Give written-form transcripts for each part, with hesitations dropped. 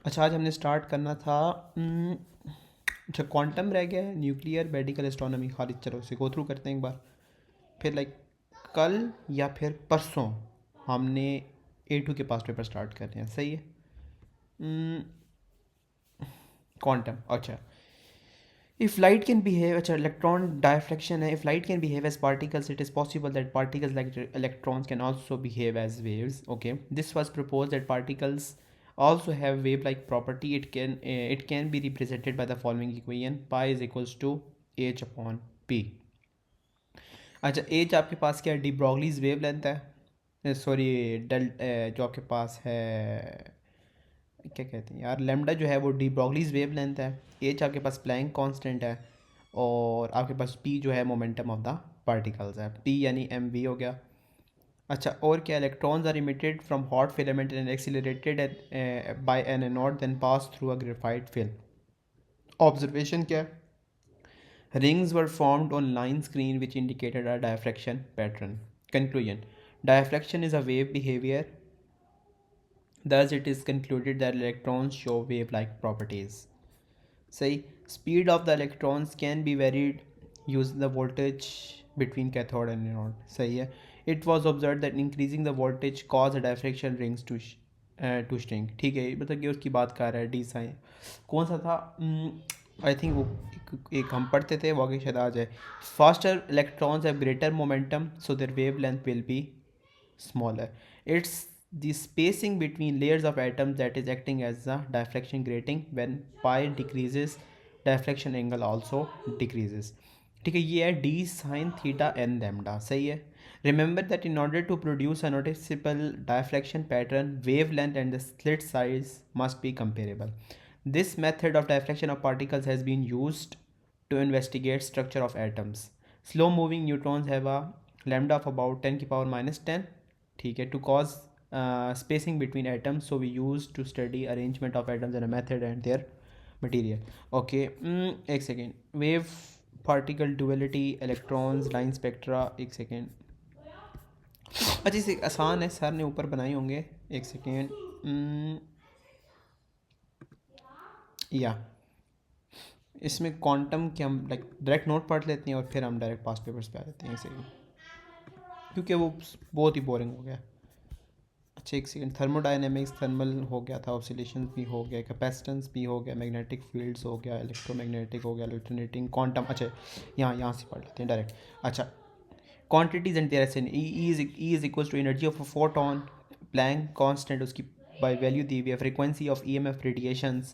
अच्छा, आज हमने स्टार्ट करना था। अच्छा, क्वांटम रह गया है, न्यूक्लियर, मेडिकल, एस्ट्रोनॉमी खाली। चलो इसे गो थ्रू करते हैं एक बार। फिर कल या फिर परसों हमने A2 के पास पेपर स्टार्ट कर रहे हैं, सही है। क्वांटम, अच्छा। इफ़ लाइट कैन बिहेव, अच्छा इलेक्ट्रॉन डायफ्लेक्शन है। If light can behave as particles, it is possible that particles like electrons can also behave as waves. Okay, this was proposed that particles also have wave-like property. It can be represented by the following equation: pi is equals to h upon p. अच्छा, h आपके पास क्या है? D Broglie's wave length है। Sorry, del जो आपके पास है, क्या कहते हैं यार, लेमडा जो है वो डी ब्रॉगलीज वेव लेंथ है। एच आपके पास प्लैंक कांस्टेंट है। और आपके पास पी जो है मोमेंटम ऑफ द पार्टिकल्स है। पी यानी एम वी हो गया। अच्छा, और क्या? Electrons are emitted from hot filament and accelerated by an anode then pass through a graphite film. Observation क्या है? Rings were formed on line screen which indicated a diffraction pattern. Conclusion: diffraction is a wave behavior. Thus, it is concluded that electrons show wave-like properties. Say, speed of the electrons can be varied using the voltage between cathode and anode. सही है. It was observed that increasing the voltage caused the diffraction rings to shrink. ठीक है, मतलब कि उसकी बात कर रहा है डी साइन। कौन सा था? आई थिंक वो एक हम पढ़ते थे, वो आगे शायद आ जाए। Faster electrons have greater momentum so their wavelength will be smaller. It's the spacing between layers of atoms that is acting as the diffraction grating. When pi decreases, diffraction angle also decreases. ठीक है, ये है D sine theta N lambda, सही है। Remember that in order to produce a noticeable diffraction pattern, wavelength and the slit size must be comparable. This method of diffraction of particles has been used to investigate structure of atoms. Slow moving neutrons have a lambda of about 10 की power minus 10, ठीक है, to cause spacing between atoms. So we use to study arrangement of atoms in a method and their material. Okay, एक second. Wave particle duality, electrons, line spectra, एक second. अच्छा, इसे आसान है, sir ने ऊपर बनाए होंगे। एक सेकेंड। या इसमें क्वांटम के हम डायरेक्ट नोट पढ़ लेते हैं और फिर हम डायरेक्ट पास पेपर्स पे आ जाते हैं, एक सेकेंड, क्योंकि वो बहुत ही बोरिंग हो गया। अच्छा, एक सेकेंड। थर्मोडायनेमिक्स, थर्मल हो गया था, ऑसिलेशन भी हो गया, कैपेसिटेंस भी हो गया, मैग्नेटिक फील्ड्स हो गया, इलेक्ट्रोमैग्नेटिक हो गया, अल्टरनेटिंग क्वांटम। अच्छा, यहाँ से पढ़ लेते हैं डायरेक्ट। अच्छा, quantities and their ascent. E is equals to energy of a photon, Planck constant उसकी by value दी हुई है, frequency of EMF radiations,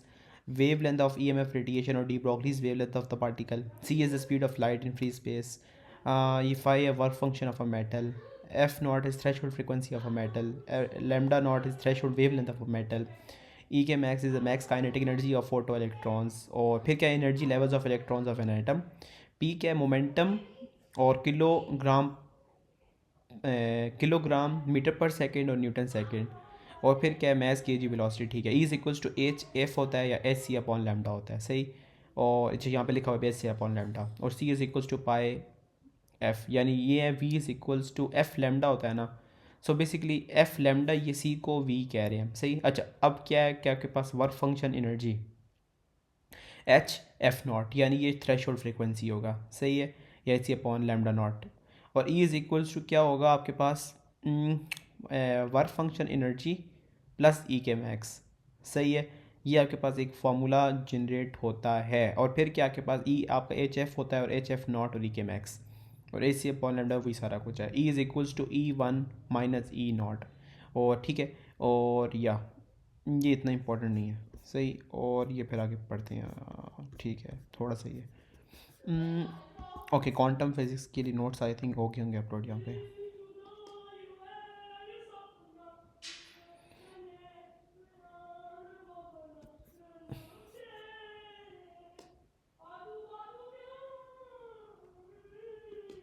wavelength of EMF radiation or de Broglie's wavelength of the particle. C is the speed of light in free space. ये phi है work function of a metal. F naught is threshold frequency of a metal. Lambda naught is threshold wavelength of a metal. E के max is the max kinetic energy of photoelectrons. और फिर क्या energy levels of electrons of an atom. P क्या momentum और kilogram metre पर second और Newton second. और फिर क्या है? मैस के जी वेलोसिटी, ठीक है। E is equals to H F होता है या एच सी अपॉन लैम्डा होता है, सही। और अच्छा, यहाँ पे लिखा हुआ है एच सी अपॉन लैम्डा। और C is equals to pi F, यानी ये है V is equals to F lambda होता है ना। सो बेसिकली एफ लैम्डा, ये सी को वी कह रहे हैं, सही। अच्छा, अब क्या है? क्या आपके पास work function energy H F nought, यानी ये थ्रेश होल्ड फ्रिक्वेंसी होगा, सही है, या H C upon lambda nought. और ई इज़ इक्वल्स टू क्या होगा आपके पास? Work function energy plus E K max, सही है। ये आपके पास एक फार्मूला जनरेट होता है। और फिर क्या आपके पास ई आपका एच एफ होता है और एच एफ नॉट और ई के मैक्स और ए सी अपॉन लैम्डा, वही सारा कुछ है। E is equals to E one minus E nought. और ठीक है, और या ये इतना इंपॉर्टेंट नहीं है, सही। और ये फिर आगे पढ़ते हैं, ठीक है, थोड़ा सही है। ओके, क्वांटम फिजिक्स के लिए नोट्स आई थिंक हो गए होंगे अपलोड यहाँ पे।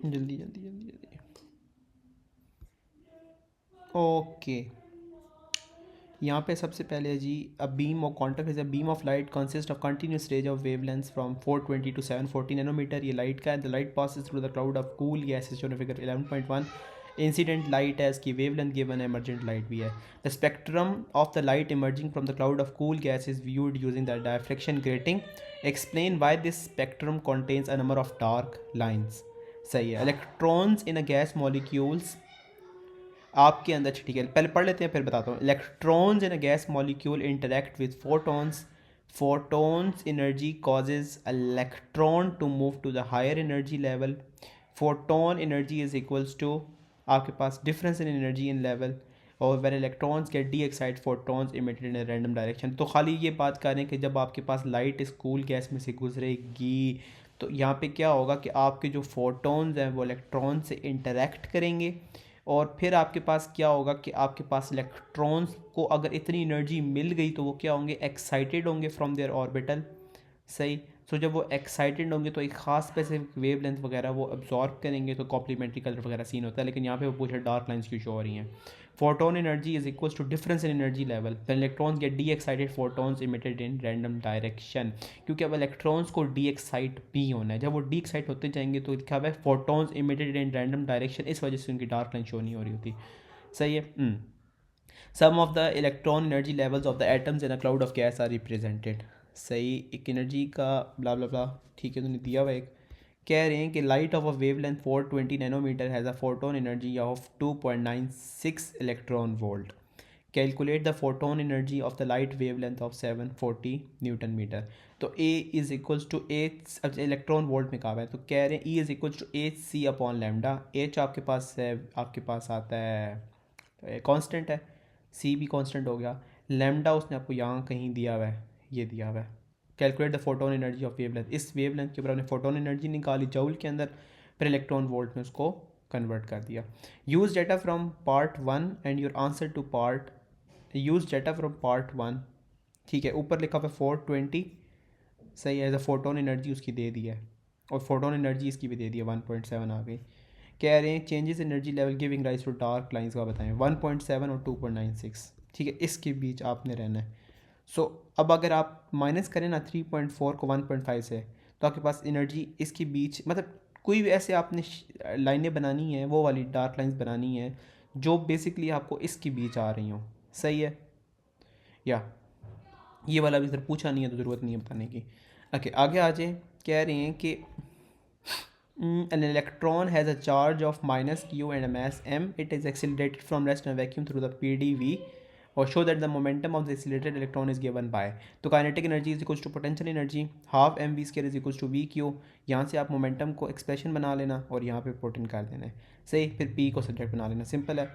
जल्दी जल्दी जल्दी जल्दी। ओके, यहाँ पे सबसे पहले जी, a beam of quantum is a beam of light consist of continuous range of wavelengths from 420 to 740 nanometer. ये लाइट का है। The light passes through the cloud of cool gases, जो फिगर 11.1 इंसिडेंट लाइट है, इसकी wavelength given है, emergent light भी है. The spectrum of the light emerging from the cloud of cool gas is viewed using the diffraction grating. Explain why this spectrum contains a number of dark lines. सही है. Electrons in a gas molecules आपके अंदर, ठीक है पहले पढ़ लेते हैं फिर बताता हूँ. Electrons in a gas molecule interact with photons. Photons energy causes electron to move to the higher energy level. Photon energy is equals to आपके पास difference in energy in level. और when electrons get de excite photons emitted in random direction. तो खाली ये बात करें कि जब आपके पास लाइट इस कूल गैस में से गुजरेगी तो यहाँ पे क्या होगा कि आपके जो फोटॉन्स हैं वो इलेक्ट्रॉन से इंटरेक्ट करेंगे. और फिर आपके पास क्या होगा कि आपके पास इलेक्ट्रॉन्स को अगर इतनी एनर्जी मिल गई तो वो क्या होंगे, एक्साइटेड होंगे फ्रॉम देयर ऑर्बिटल. सही. सो जब वो एक्साइटेड होंगे तो एक खास स्पेसिफिक वेव लेंथ वगैरह वो अब्जॉर्ब करेंगे तो कॉम्प्लीमेंट्री कलर वगैरह सीन होता है. लेकिन यहाँ पे वो पूछे डार्क लाइन्स क्यों शो हो रही हैं. Photon energy is equals to difference in energy level. The electrons get de-excited photons emitted in random direction. क्योंकि अब इलेक्ट्रॉन्स को डी एक्साइट भी होना है. जब वो डी एक्साइट होते जाएंगे तो लिखा हुआ है photons emitted in random direction. इस वजह से उनकी डार्क लाइन शो नहीं हो रही होती. सही है. Sum of the electron energy levels of the atoms in a cloud of gas are represented. सही. एक एनर्जी का ब्ला ब्ला ब्ला, ठीक है, तो नहीं दिया हुआ. एक कह रहे हैं कि light of a wavelength 420 nanometer has a photon energy of 2.96 electron volt. Calculate the photon energy of the light wavelength of 740 newton meter. तो A is equals to H, अब इलेक्ट्रॉन वोल्ट में कहा हुआ है तो कह रहे हैं E is equals to H C upon lambda. H आपके पास है, आपके पास आता है कांस्टेंट है, सी भी कांस्टेंट हो गया. लैम्डा उसने आपको यहाँ कहीं दिया हुआ है, ये दिया हुआ है. Calculate the photon energy of wavelength. इस वेवलेंथ के ऊपर आपने फोटोन एनर्जी निकाली जूल के अंदर, फिर इलेक्ट्रॉन वोल्ट में उसको कन्वर्ट कर दिया. Use data from part 1 and your answer to part. Use data from part 1, ठीक है. ऊपर लिखा हुआ 420. सही है. एज अ फोटोन एनर्जी उसकी दे दी है और फोटोन एनर्जी इसकी भी दे दी है, 1.7 आ गई. कह रहे हैं changes energy level giving rise to dark lines का बताएं. 1.7 और 2.96, ठीक है, इसके बीच आपने रहना है. सो अब अगर आप माइनस करें ना 3.4 को 1.5 से तो आपके पास एनर्जी इसके बीच, मतलब कोई भी ऐसे आपने लाइनें बनानी है, वो वाली डार्क लाइंस बनानी है जो बेसिकली आपको इसके बीच आ रही हों. सही है. या ये वाला भी सर पूछा नहीं है तो ज़रूरत नहीं है बताने की. ओके आगे आ जाए. कह रहे हैं कि an electron has a charge of minus q and a mass m. It is accelerated from rest in a vacuum through the pdv. Or show that the momentum of the accelerated electron is given by. तो kinetic energy is equals to potential energy half M V square is equals to V Q. यहाँ से आप momentum को expression बना लेना और यहाँ पे पुट इन कर देना है. सही. फिर पी को सब्जेक्ट बना लेना. सिंपल है.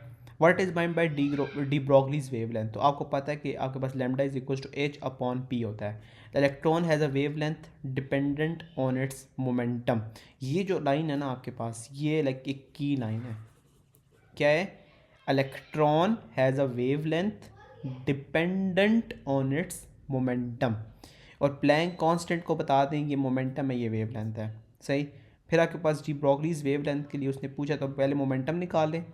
What is mind by de Broglie's wavelength. तो आपको पता है कि आपके पास lambda is equals to H upon P होता है. The electron has a wavelength dependent on its momentum. ये जो लाइन है ना आपके पास, ये लाइक एक की लाइन है. क्या है. Electron has a wavelength dependent on its momentum. और प्लैंक कांस्टेंट को बता दें ये मोमेंटम है, ये वेवलेंथ है. सही. फिर आपके पास डी ब्रॉगलीज वेवलेंथ के लिए उसने पूछा तो पहले मोमेंटम निकाल लें.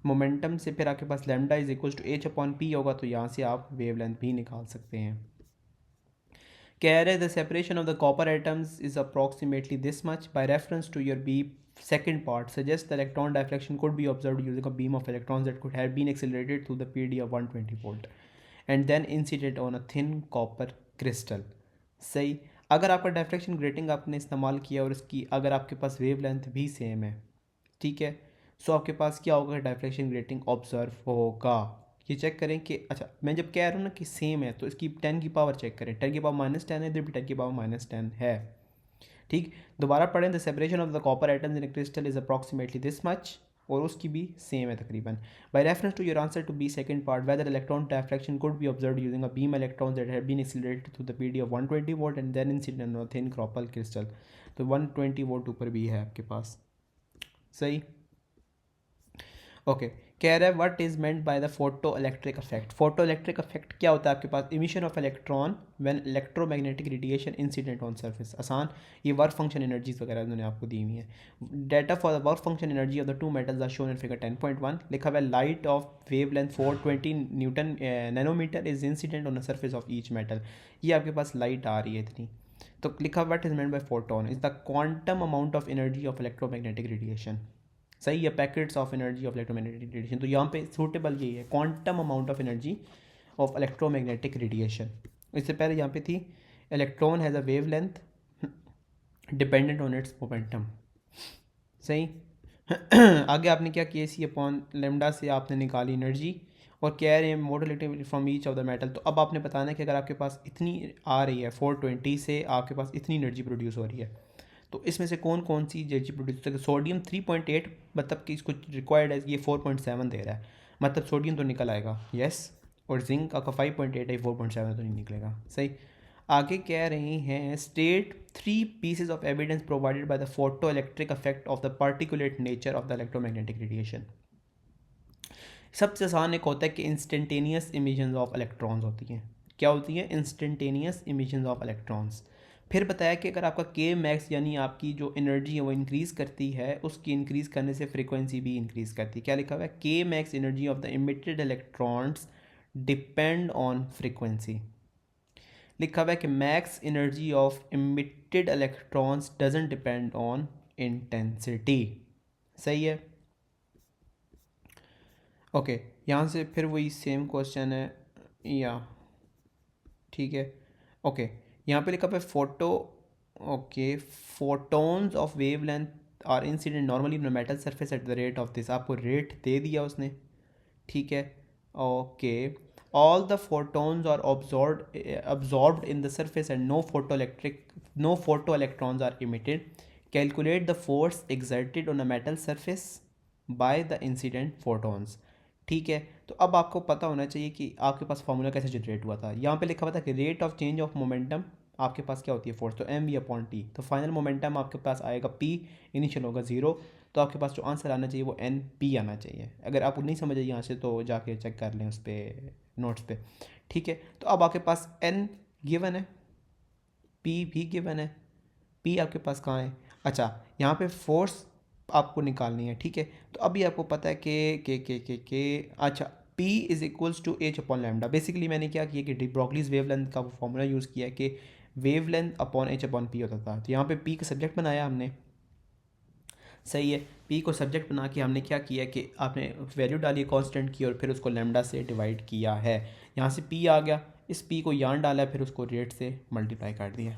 मोमेंटम से फिर आपके पास lambda is equals to H upon P होगा तो यहाँ से आप वेवलेंथ भी निकाल सकते हैं. कह रहे the separation of the copper atoms is approximately this much. By reference to your B second part suggests the electron diffraction could be observed using a beam of electrons that could have been accelerated through the PD of 120 volt and then incident on a thin copper crystal. सही. अगर आपका diffraction grating आपने इस्तेमाल किया और इसकी अगर आपके पास वेव लेंथ भी सेम है, ठीक है, सो आपके पास क्या होगा, डायफ्रैक्शन ग्रेटिंग ऑब्जर्व होगा. ये चेक करें कि अच्छा मैं जब कह रहा हूँ ना कि सेम है तो इसकी 10 की पावर चेक करें. 10 की पावर -10 है, इधर भी 10 की पावर -10 है. ठीक. दोबारा पढ़ें. The separation of the copper atoms in crystal is approximately this much. और उसकी भी सेम है तकरीबन. By reference to your answer to B second part whether electron diffraction could be observed using a beam electrons that have been accelerated through the PD of 120 volt and then incident on thin copper crystal. तो 120 volt ऊपर भी है आपके पास. सही. Okay. कह रहा है what is meant by the photo electric effect. Photo electric effect क्या होता है आपके पास. Emission of electron when electromagnetic radiation incident on surface. आसान. ये वर्क फंक्शन एनर्जीज वगैरह उन्होंने आपको दी हुई है. Data for the work function energy of the two metals are shown in figure 10.1. लिखा हुआ है light of wavelength 420 newton nanometer is incident on the surface of each metal. ये आपके पास लाइट आ रही है इतनी. तो लिखा what is meant bye photon is the quantum amount of energy of electromagnetic radiation. सही है, packets of energy of electromagnetic radiation. तो यहाँ पे सूटेबल यही है, quantum amount of energy of electromagnetic radiation. इससे पहले यहाँ पे थी electron has a wave length dependent on its momentum. सही। आगे आपने क्या किया, सी अपॉन लेमडा से आपने निकाली एनर्जी और कह रहे हैं modulative from each of the metal. तो अब आपने बताना है कि अगर आपके पास इतनी आ रही है 420 से आपके पास इतनी एनर्जी प्रोड्यूस हो रही है, तो इसमें से कौन कौन सी एनर्जी प्रोड्यूस कर, सोडियम 3.8 मतलब कि इसको रिक्वायर्ड है, ये 4.7 दे रहा है, मतलब सोडियम तो निकल आएगा, यस। और जिंक आपका 5.8 है, 4.7 तो नहीं निकलेगा। सही। आगे कह रहे हैं state 3 pieces of evidence provided by the photo electric effect of the particulate nature of the electromagnetic radiation. सबसे आसान एक होता है कि इंस्टेंटेनियस इमिशंस ऑफ इलेक्ट्रॉन्स होती हैं। क्या होती हैं? Instantaneous emissions of electrons. फिर बताया कि अगर आपका के मैक्स यानी आपकी जो एनर्जी है वो इंक्रीज़ करती है, उसकी इंक्रीज़ करने से फ्रीक्वेंसी भी इंक्रीज़ करती है। क्या लिखा हुआ है? के max energy of the emitted electrons depend on frequency. लिखा हुआ है कि max energy of emitted electrons doesn't depend on intensity. सही है। ओके, यहाँ से फिर वही सेम क्वेश्चन है या ठीक है। ओके, यहाँ पे लिखा हुआ है photo, okay, photons of wavelength are incident normally in metal surface at the rate of this. आपको रेट दे दिया उसने, ठीक है। Okay, all the photons are absorbed in the surface and no photoelectrons are emitted. Calculate the force exerted on a metal surface by the incident photons. ठीक है। तो अब आपको पता होना चाहिए कि आपके पास फार्मूला कैसे जनरेट हुआ था। यहाँ पे लिखा हुआ था कि rate of change of momentum आपके पास क्या होती है, फोर्स, तो एम वी अपॉन टी। तो फाइनल मोमेंटम आपके पास आएगा पी, इनिशियल होगा 0। तो आपके पास जो आंसर आना चाहिए वो एन पी आना चाहिए। अगर आप नहीं समझे यहाँ से तो जाके चेक कर लें उस पर नोट्स पे, ठीक है। तो अब आपके पास एन गिवन है, पी भी गिवन है, पी आपके पास कहाँ है? अच्छा, यहाँ पे फोर्स आपको निकालनी है, ठीक है। तो अभी आपको पता है के अच्छा, P is equals to H upon lambda. Basically मैंने क्या किया कि डी ब्रॉगलीज वेवलेंथ का फॉर्मूला यूज़ किया कि wavelength upon H upon P होता था। तो यहाँ पे P का सब्जेक्ट बनाया हमने, सही है। P को सब्जेक्ट बना के हमने क्या किया कि आपने वैल्यू डाली कांस्टेंट की और फिर उसको लैम्डा से डिवाइड किया है। यहाँ से P आ गया, इस P को यहाँ डाला, फिर उसको रेट से मल्टीप्लाई कर दिया।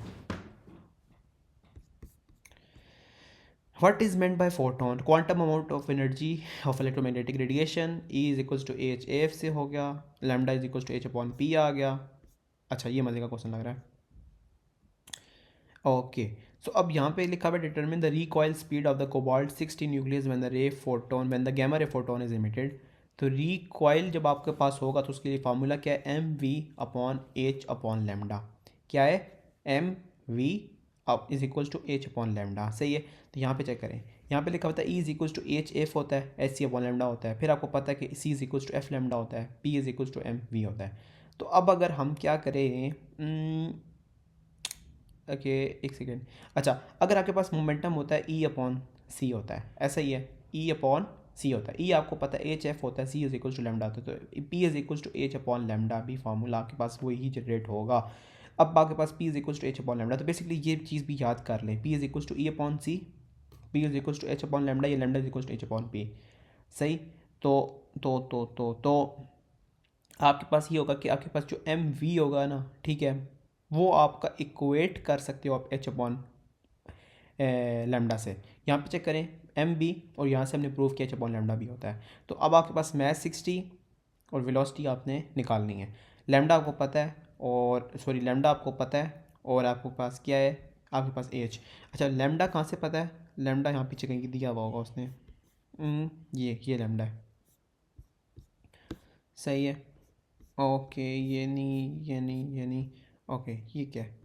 What is meant by photon? Quantum amount of energy of electromagnetic radiation. E is equals to h AF से हो गया, lambda is equals to h upon p आ गया। अच्छा, ये मज़े का क्वेश्चन लग रहा है। ओके, सो अब यहाँ पे लिखा हुआ है determine the recoil speed of the cobalt 60 nucleus when the gamma ray photon is emitted. तो रिकॉयल जब आपके पास होगा तो उसके लिए फार्मूला क्या है? M V upon H upon lambda. क्या है? एम वी अब is equals to H upon lambda. सही है। तो यहाँ पे चेक करें, यहाँ पे लिखा होता है E is equals to H F होता है, एच सी अपॉन लेमडा होता है। फिर आपको पता है कि C is equals to F lambda होता है, P is equals to M V होता है। तो अब अगर हम क्या करें, ओके एक सेकेंड। अच्छा, अगर आपके पास मोमेंटम होता है ई अपॉन सी होता है, ऐसा ही है, ई अपॉन सी होता है। ई आपको पता है एच एफ होता है, C is equals to lambda होता है, तो P is equals to H upon lambda भी फार्मूला आपके पास वही जनरेट होगा। अब आपके पास P is equals to H upon lambda, तो बेसिकली ये चीज़ भी याद कर लें, P is equals to E upon C, P is equals to H upon lambda, या lambda is equals to H upon P. सही। तो आपके पास ये होगा कि आपके पास जो एम वी होगा ना, ठीक है, वो आपका इक्वेट कर सकते हो आप एच अपॉन लेमडा से। यहाँ पे चेक करें एम बी, और यहाँ से हमने प्रूव किया एच अपॉन लेमडा भी होता है। तो अब आपके पास मैथ 60 और वेलोसिटी आपने निकालनी है। लेमडा आपको पता है, और सॉरी लेमडा आपको पता है, और आपके पास क्या है? आपके पास एच। अच्छा, लेमडा कहाँ से पता है? लेमडा यहाँ पीछे कहीं दिया हुआ होगा उसने, ये लेमडा है, सही है। ओके, ये नहीं, ओके, ये क्या है?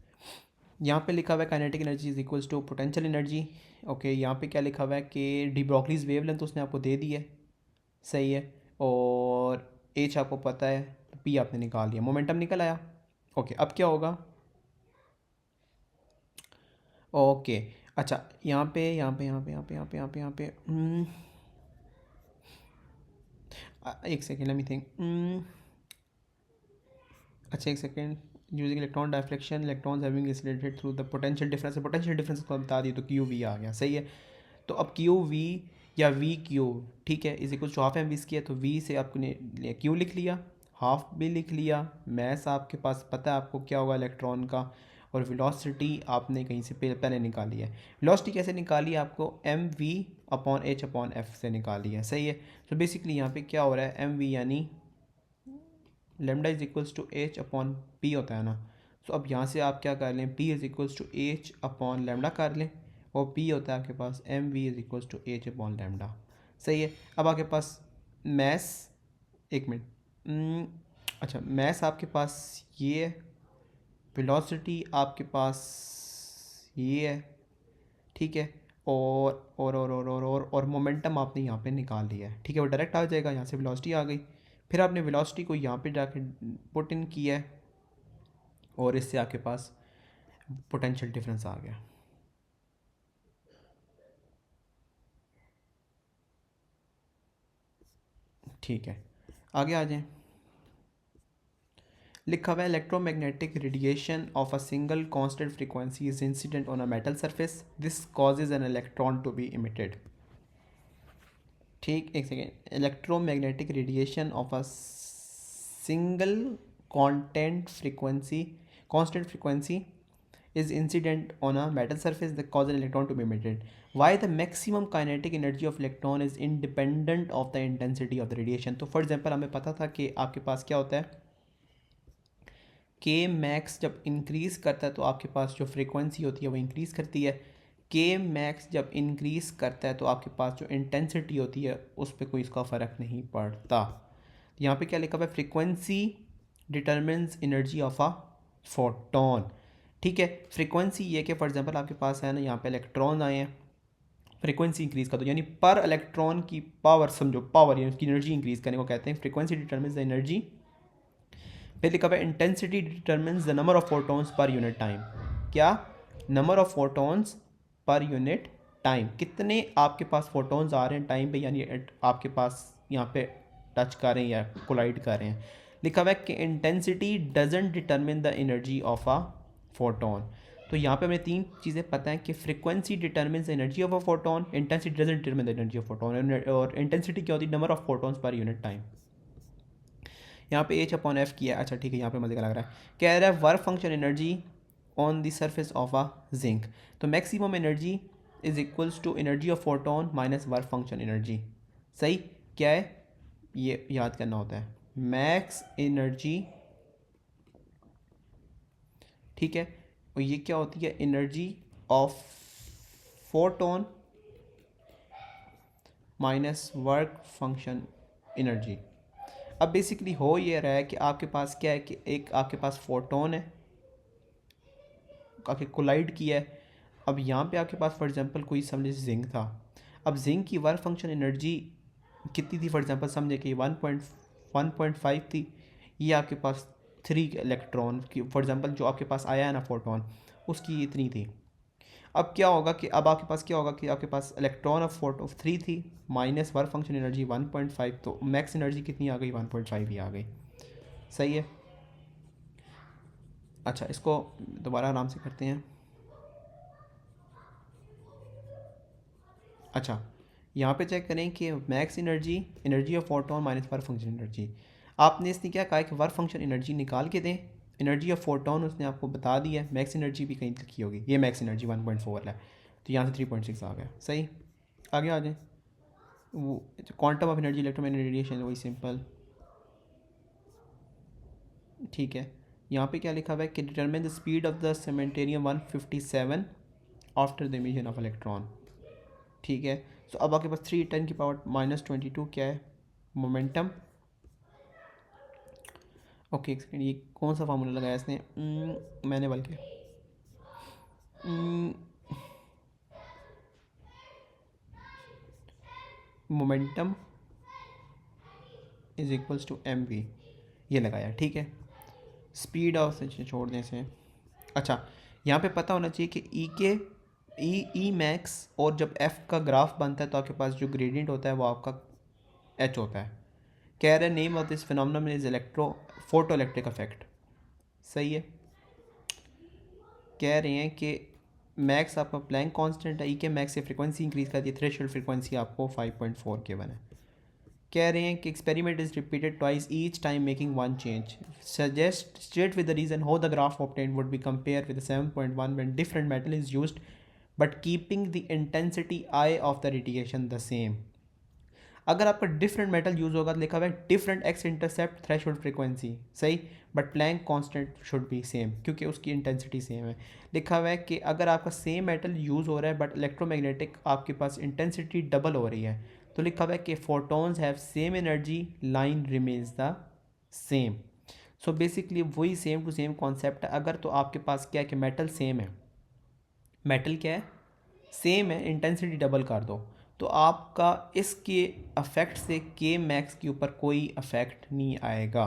यहाँ पे लिखा हुआ है kinetic energy is equals to potential energy. Okay, यहाँ पे क्या लिखा हुआ है कि डी ब्रॉगलीज वेवलेंथ उसने आपको दे दी है, सही है। और एच आपको पता है, तो पी आपने निकाल लिया, मोमेंटम निकल आया। ओके, अब क्या होगा? ओके, अच्छा, यहाँ पे एक सेकेंड, लेट मी थिंक। अच्छा, एक second. Using electron diffraction electrons having insulated through the potential difference को बता दी, तो क्यू वी आ गया, सही है। तो अब क्यू वी या वी क्यू, ठीक है, is equal to half M V square, तो वी से आपने क्यू लिख लिया, हाफ भी लिख लिया, मैस आपके पास पता है आपको क्या होगा इलेक्ट्रॉन का, और वेलोसिटी आपने कहीं से पहले निकाली है। वेलोसिटी कैसे निकाली है आपको, M V upon H upon F से निकाली है, सही है। तो बेसिकली यहाँ पे क्या हो रहा है, एम वी यानी lambda is equals to H upon P होता है ना, तो अब यहाँ से आप क्या कर लें, P is equals to H upon lambda कर लें, और पी होता है आपके पास M V is equals to H upon lambda, सही है। अब आपके पास मैस, एक मिनट, अच्छा मैस आपके पास ये है, वेलोसिटी आपके पास ये है, ठीक है, और मोमेंटम आपने यहाँ पे निकाल लिया है, ठीक है, वो डायरेक्ट आ जाएगा, यहाँ से वेलोसिटी आ गई, फिर आपने वेलोसिटी को यहाँ पे जाके पुट इन किया है, और इससे आपके पास पोटेंशियल डिफरेंस आ गया। ठीक है, आगे आ जाएं। लिखा हुआ है electromagnetic radiation of a single constant frequency is incident on a metal surface, this causes an electron to be emitted. ठीक, एक second, electromagnetic radiation of a single constant frequency is incident on a metal surface that cause an electron to be emitted. Why the maximum kinetic energy of electron is independent of the intensity of the radiation. तो for example हमें पता था कि आपके पास क्या होता है, के मैक्स जब इंक्रीज़ करता है तो आपके पास जो फ्रीक्वेंसी होती है वो इंक्रीज़ करती है, के मैक्स जब इंक्रीज़ करता है तो आपके पास जो इंटेंसिटी होती है उस पर कोई इसका फ़र्क नहीं पड़ता। यहाँ पे क्या लिखा हुआ है, frequency determines energy of a photon, ठीक है। फ्रीक्वेंसी ये कि फॉर एग्जांपल आपके पास है ना, यहाँ पे इलेक्ट्रॉन आए हैं, फ्रीक्वेंसी इंक्रीज़ कर दो, यानी पर इलेक्ट्रॉन की पावर, समझो पावर, यानी उसकी एनर्जी इंक्रीज़ करने को कहते हैं। फ्रीक्वेंसी डिटरमिन्स द एनर्जी, फिर लिखा हुआ है intensity determines the number of photons per unit time. क्या, number of photons per unit time, कितने आपके पास फोटोन्स आ रहे हैं टाइम पे, यानी आपके पास यहाँ पे टच कर रहे हैं या कोलाइड कर रहे हैं। लिखा हुआ है कि intensity doesn't determine the energy of a photon. तो यहाँ पे हमें तीन चीज़ें पता है कि frequency determines the energy of a photon, intensity doesn't determine the energy of photon, और इंटेंसिटी क्या होती है, number of photons per unit time. यहाँ पे एच अपॉन एफ किया, अच्छा ठीक है, यहाँ पे मजे का लग रहा है, कह रहा है work function energy on the surface of a zinc, तो maximum energy is equals to energy of photon minus work function energy, सही, क्या है ये याद करना होता है, मैक्स एनर्जी, ठीक है, और ये क्या होती है, energy of photon minus work function energy. अब बेसिकली हो ये रहा है कि आपके पास क्या है कि एक आपके पास फोटोन है, आके कोलाइड किया है। अब यहाँ पे आपके पास फॉर एग्जांपल कोई समझे जिंक था, अब जिंक की वर्क फंक्शन एनर्जी कितनी थी, फॉर एग्जांपल समझे कि 1.5 थी, ये आपके पास 3 इलेक्ट्रॉन की, फॉर एग्जांपल जो आपके पास आया है ना फोटोन, उसकी इतनी थी। अब क्या होगा कि अब आपके पास क्या होगा कि आपके पास इलेक्ट्रॉन ऑफ 3 थी माइनस वर्क फंक्शन एनर्जी 1.5, तो मैक्स एनर्जी कितनी आ गई, 1.5 ही आ गई, सही है। अच्छा, इसको दोबारा आराम से करते हैं। अच्छा, यहाँ पे चेक करें कि max energy, energy of photon minus work function energy, आपने इसने क्या कहा कि वर्क फंक्शन एनर्जी निकाल के दें, एनर्जी ऑफ फोटोन उसने आपको बता दिया है, मैक्स एनर्जी भी कहीं लिखी होगी, ये मैक्स एनर्जी 1.4 है, तो यहाँ से 3.6 आ गया, सही। आगे आ जाए, वो quantum of energy electromagnetic radiation, वही सिंपल, ठीक है। यहाँ पे क्या लिखा हुआ है कि determine the speed of the सिमेंटेरियम 157 after the emission of electron, ठीक है। तो अब आपके पास 3 × 10⁻22 क्या है, मोमेंटम। ओके, एक सेकेंड, ये कौन सा फार्मूला लगाया इसने, मैंने बल्कि momentum is equals to M V, ये लगाया, ठीक है। स्पीड ऑफ से छोड़ दें से, अच्छा, यहाँ पे पता होना चाहिए कि ई के ई मैक्स, और जब एफ का ग्राफ बनता है तो आपके पास जो ग्रेडियंट होता है वो आपका एच होता है। कह रहे name of this phenomenon is photo electric effect, सही है। कह रहे हैं कि मैक्स आपका प्लैंक कांस्टेंट है, ई के मैक्स से फ्रीक्वेंसी इंक्रीज करती है, थ्रेशोल्ड फ्रीक्वेंसी आपको 5.4 के वन है। कह रहे हैं कि experiment is repeated twice each time making one change, suggest straight with the reason how the graph obtained would be compare with 7.1 when different metal is used but keeping the intensity I of the radiation the same. अगर आपका different metal use होगा तो लिखा हुआ है different X intercept threshold frequency, सही, but Planck constant should be same क्योंकि उसकी इंटेंसिटी सेम है। लिखा हुआ है कि अगर आपका सेम मेटल यूज़ हो रहा है बट इलेक्ट्रोमैग्नेटिक आपके पास इंटेंसिटी डबल हो रही है, तो लिखा हुआ है कि photons have same energy, line remains the same. So basically वही सेम टू सेम कॉन्सेप्ट है। अगर तो आपके पास क्या है कि मेटल सेम है, मेटल क्या है, सेम है, इंटेंसिटी डबल कर दो, तो आपका इसके अफेक्ट से के मैक्स के ऊपर कोई अफेक्ट नहीं आएगा।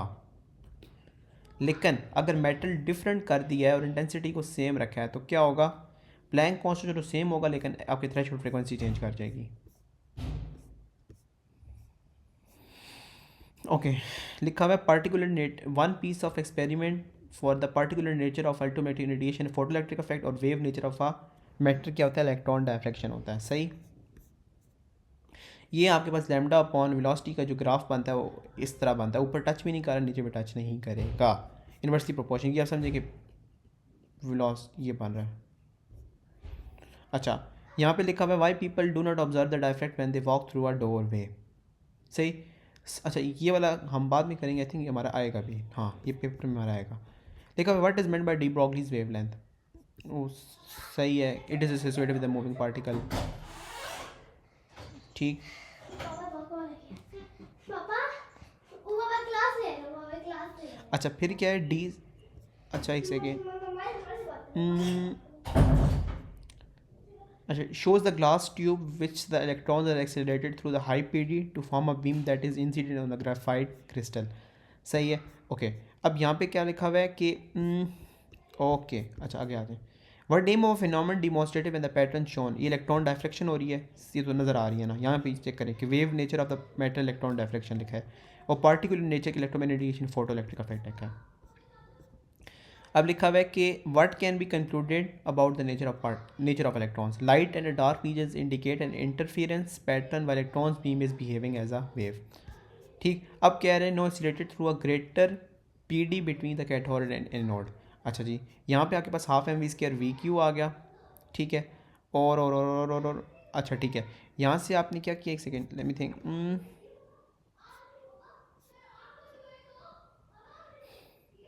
लेकिन अगर मेटल डिफरेंट कर दिया है और इंटेंसिटी को सेम रखा है तो क्या होगा, प्लैंक कांस्टेंट तो सेम होगा लेकिन आपकी थ्रेशोल्ड फ्रीक्वेंसी चेंज कर जाएगी। ओके, लिखा हुआ है particular one piece of experiment for the particular nature of alternative radiation, photoelectric effect और wave nature of a matter क्या होता है, इलेक्ट्रॉन डायफ्रैक्शन होता है, सही। ये आपके पास लैम्डा अपॉन वेलोसिटी का जो ग्राफ बनता है वो इस तरह बनता है, ऊपर टच भी नहीं कर रहा, नीचे भी टच नहीं करेगा, इन्वर्सली प्रोपोर्शन। ये आप समझे कि वेलोस ये बन रहा है। अच्छा, यहाँ पे लिखा हुआ है why people do not observe the diffract when they walk through a doorway, सही। अच्छा, ये वाला हम बाद में करेंगे, आई थिंक ये हमारा आएगा भी, हाँ ये पेपर में हमारा आएगा। लिखा हुआ what is meant bye de Broglie's wavelength, वो सही है, it is associated with the moving particle, ठीक। अच्छा फिर क्या है डी, अच्छा एक सेकेंड, अच्छा, shows the glass tube which the electrons are accelerated through the high PD to form a beam that is incident on the graphite crystal, सही है। ओके, अब यहाँ पे क्या लिखा हुआ है कि ओके अच्छा आगे आते हैं। What name of phenomenon demonstrative in the pattern shown, ये इलेक्ट्रॉन डायफ्रैक्शन हो रही है, ये तो नज़र आ रही है ना, यहाँ पे चेक करें कि wave nature of the metal electron diffraction लिखा है और पार्टिकुलर नेचर के electromagnetic radiation photo electric effect लिखा है। अब लिखा हुआ है कि what can be concluded about the nature of electrons, light and dark regions indicate an interference pattern while electrons beam is behaving as a wave, ठीक। अब कह रहे हैं accelerated through a greater P D between the cathode and anode. अच्छा जी, यहाँ पे आपके पास half M V square V Q आ गया, ठीक है, और अच्छा ठीक है, यहाँ से आपने क्या किया, एक सेकेंड लेट मी थिंक,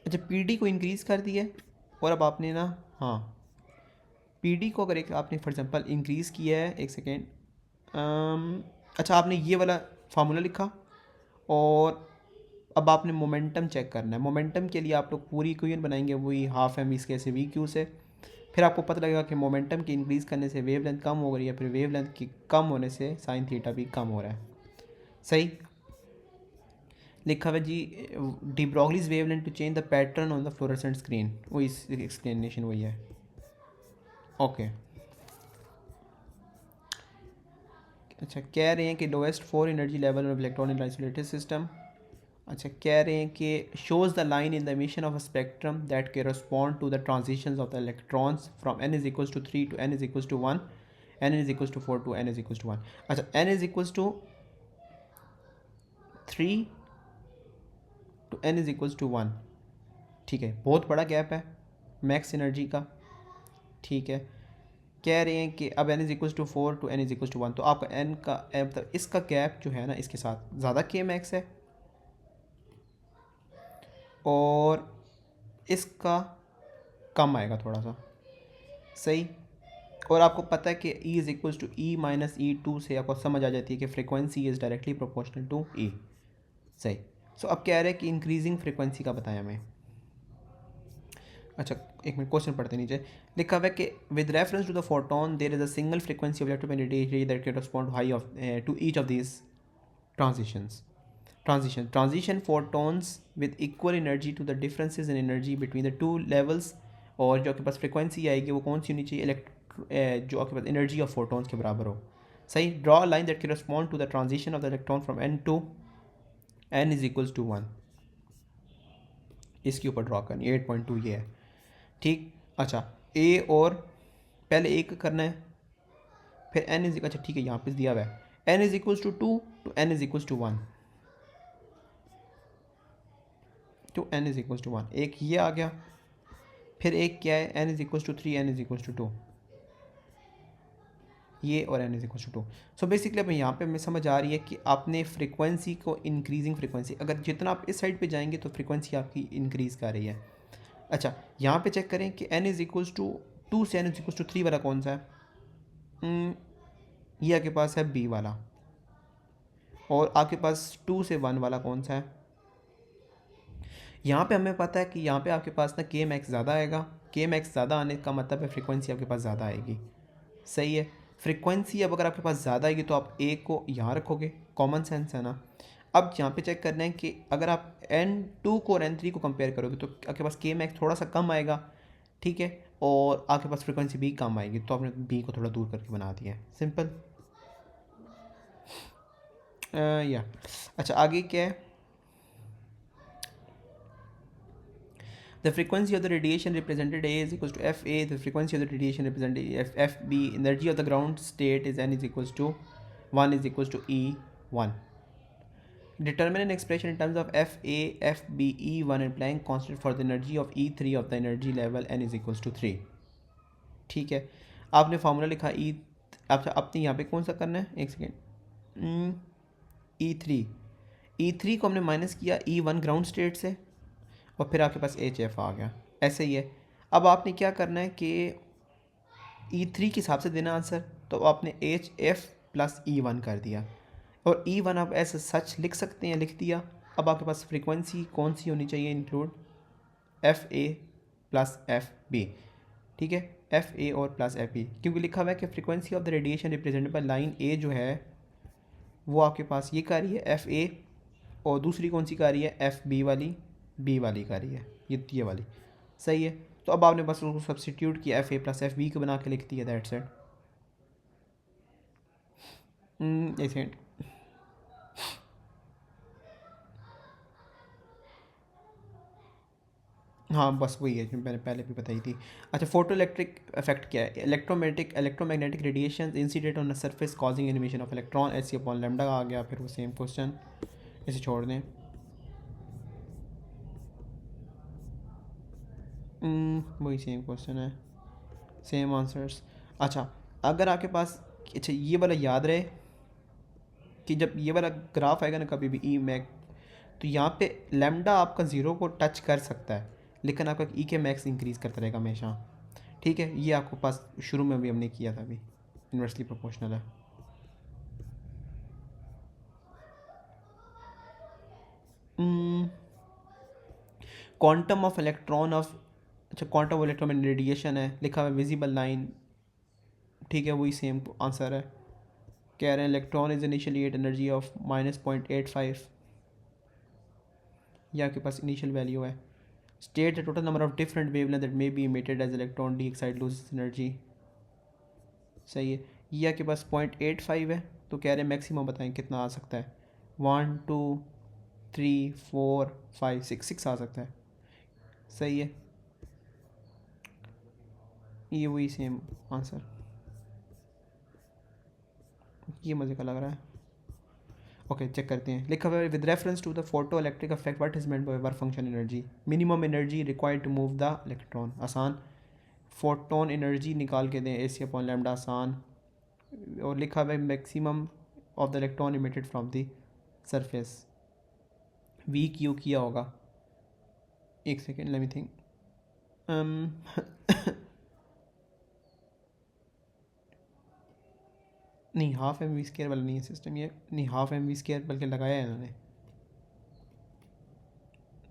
अच्छा पी डी को इंक्रीज़ कर दिया और अब आपने ना, हाँ पी डी को अगर एक आपने फॉर एग्जांपल इंक्रीज़ किया है, एक सेकेंड, अच्छा आपने ये वाला फार्मूला लिखा और अब आपने मोमेंटम चेक करना है। मोमेंटम के लिए आप लोग पूरी इक्वेशन बनाएंगे वही हाफ एम इसके से वी क्यू से, फिर आपको पता लगेगा कि मोमेंटम की इंक्रीज़ करने से वेव लेंथ कम हो रही है, फिर वेव लेंथ की कम होने से साइन थीटा भी कम हो रहा है, सही। लिखा हुआ जी de Broglie's wavelength to change the pattern on the fluorescent screen, वही एक्सप्लेनेशन वही है। ओके, अच्छा कह रहे हैं कि lowest 4 energy level of electron in isolated system, अच्छा कह रहे हैं कि shows the line in the emission of a spectrum that correspond to the transitions of the electrons from n is equals to 3 to n is equals to 1, n is equals to 4 to n is equals to 1। अच्छा n is equals to 3 to n is equals to 1, ठीक है, बहुत बड़ा gap है max energy का, ठीक है। कह रहे हैं कि अब n is equals to 4 to n is equals to 1, तो आपका n का मतलब इसका गैप जो है ना इसके साथ ज़्यादा के मैक्स है और इसका कम आएगा थोड़ा सा, सही। और आपको पता है कि E is equals to E minus E two से आपको समझ आ जाती है कि frequency is directly proportional to E, सही। सो अब कह रहे हैं कि इंक्रीजिंग फ्रिक्वेंसी का बताया हमें। अच्छा एक मिनट क्वेश्चन पढ़ते नीचे, लिखा हुआ है कि with reference to the photon there is a single frequency of electromagnetic radiation that correspond high of to each of these transitions. Transition photons with equal energy to the differences in energy between the two levels, और जो आपके पास frequency आएगी वो कौन सी होनी चाहिए, जो आपके पास एनर्जी ऑफ फोटोन्स के बराबर हो, सही। Draw a line that correspond to the transition of the electron from n to n is equals to 1, इसके ऊपर ड्रॉ करनी 8.2 ये है, ठीक। अच्छा ए और पहले एक करना है, फिर n इज, अच्छा ठीक है यहाँ पे दिया हुआ है n is equals to 2 to n is equals to 1, to n is equals to 1, एक ये आ गया, फिर एक क्या है n is equals to 3, n is equals to 2, ये और n is equals to 2। So basically अब यहाँ पे हमें समझ आ रही है कि आपने फ्रीक्वेंसी को इंक्रीजिंग फ्रीक्वेंसी, अगर जितना आप इस साइड पे जाएंगे तो फ्रीक्वेंसी आपकी इंक्रीज़ कर रही है। अच्छा यहाँ पे चेक करें कि n इज इक्वल्स टू 2 से n इज इक्वल्स टू 3 वाला कौन सा है, ये आपके पास है b वाला, और आपके पास 2 से 1 वाला कौन सा है। यहाँ पे हमें पता है कि यहाँ पे आपके पास ना के मैक्स ज़्यादा आएगा, के मैक्स ज़्यादा आने का मतलब है फ्रीक्वेंसी आपके पास ज़्यादा आएगी, सही है। फ्रीक्वेंसी अब अगर आपके पास ज़्यादा आएगी तो आप ए को यहाँ रखोगे, कॉमन सेंस है ना। अब यहाँ पे चेक करना है कि अगर आप n2 को और n3 को कंपेयर करोगे तो आपके पास के मैक्स थोड़ा सा कम आएगा, ठीक है, और आपके पास फ्रीक्वेंसी भी कम आएगी, तो आपने बी को थोड़ा दूर करके बना दिया है, सिंपल। या अच्छा आगे क्या है, the frequency of the radiation represented A is equals to FA, the frequency of the radiation represented FB, energy of the ground state is N is equals to 1 is equals to E1. Determine an expression in terms of FA, FB, E1 and Planck constant for the energy of E3 of the energy level N is equals to 3। ठीक है, आपने formula लिखा E, आपने यहाँ पे कौन सा करना है, एक सेकेंड, E3 को हमने माइनस किया E1 ग्राउंड स्टेट से, और फिर आपके पास HF आ गया, ऐसे ही है। अब आपने क्या करना है कि E3 के हिसाब से देना आंसर, तो आपने HF प्लस E1 कर दिया, और E1 आप ऐसे सच लिख सकते हैं, लिख दिया। अब आपके पास फ्रीक्वेंसी कौन सी होनी चाहिए, इंक्लूड FA प्लस FB, ठीक है, FA और प्लस FB, क्योंकि लिखा हुआ है कि frequency of the radiation represented by line A जो है वो आपके पास ये कर रही है FA, और दूसरी कौन सी कर रही है FB वाली, B वाली कर रही है, ये वाली, सही है। तो अब आपने बस उसको सब्सिट्यूट किया, FA प्लस FB को बना के लिख दिया, दैट्स इट। एक सेकेंड, हाँ बस वही है जो मैंने पहले भी बताई थी। अच्छा फोटो इलेक्ट्रिक इफेक्ट क्या है, electromagnetic radiation incident on the surface causing animation of electron, S upon lambda आ गया, फिर वो सेम क्वेश्चन, इसे छोड़ दें। वही सेम क्वेश्चन है, सेम आंसर्स। अच्छा अगर आपके पास, अच्छा ये वाला याद रहे कि जब ये वाला ग्राफ आएगा ना कभी भी ई मैक, तो यहाँ पे लैम्डा आपका ज़ीरो को टच कर सकता है, लेकिन आपका ई के मैक्स इंक्रीज़ करता रहेगा हमेशा, ठीक है। ये आपको पास शुरू में भी हमने किया था, अभी इन्वर्सली प्रोपोर्शनल है। क्वांटम ऑफ इलेक्ट्रॉन ऑफ, अच्छा क्वांटम ऑफ इलेक्ट्रॉन रेडिएशन है, लिखा हुआ है विजिबल लाइन, ठीक है, वही सेम आंसर है। कह रहे हैं electron is initially at energy of -0.85, ये आपके पास इनिशियल वैल्यू है। State the total number of different wavelength that may be emitted as electron de excites loses energy, सही है। ये आपके पास 0.85 है, तो कह रहे हैं मैक्सिमम बताएं कितना आ सकता है, 1 2 3 4 5 6 आ सकता है, सही है, ये वही सेम आंसर, ये मज़े का लग रहा है। ओके चेक करते हैं, लिखा हुआ है with reference to the photo electric effect what is meant by work function energy, minimum energy required to move the electron, आसान। फोटोन एनर्जी निकाल के दें, AC अपॉन लैम्डा, आसान। और लिखा हुआ है maximum of the electron emitted from the surface, VQ किया होगा, एक सेकेंड लेट मी थिंक, नहीं हाफ MV² वाला नहीं है सिस्टम, ये नहीं हाफ MV² बल्कि लगाया है इन्होंने,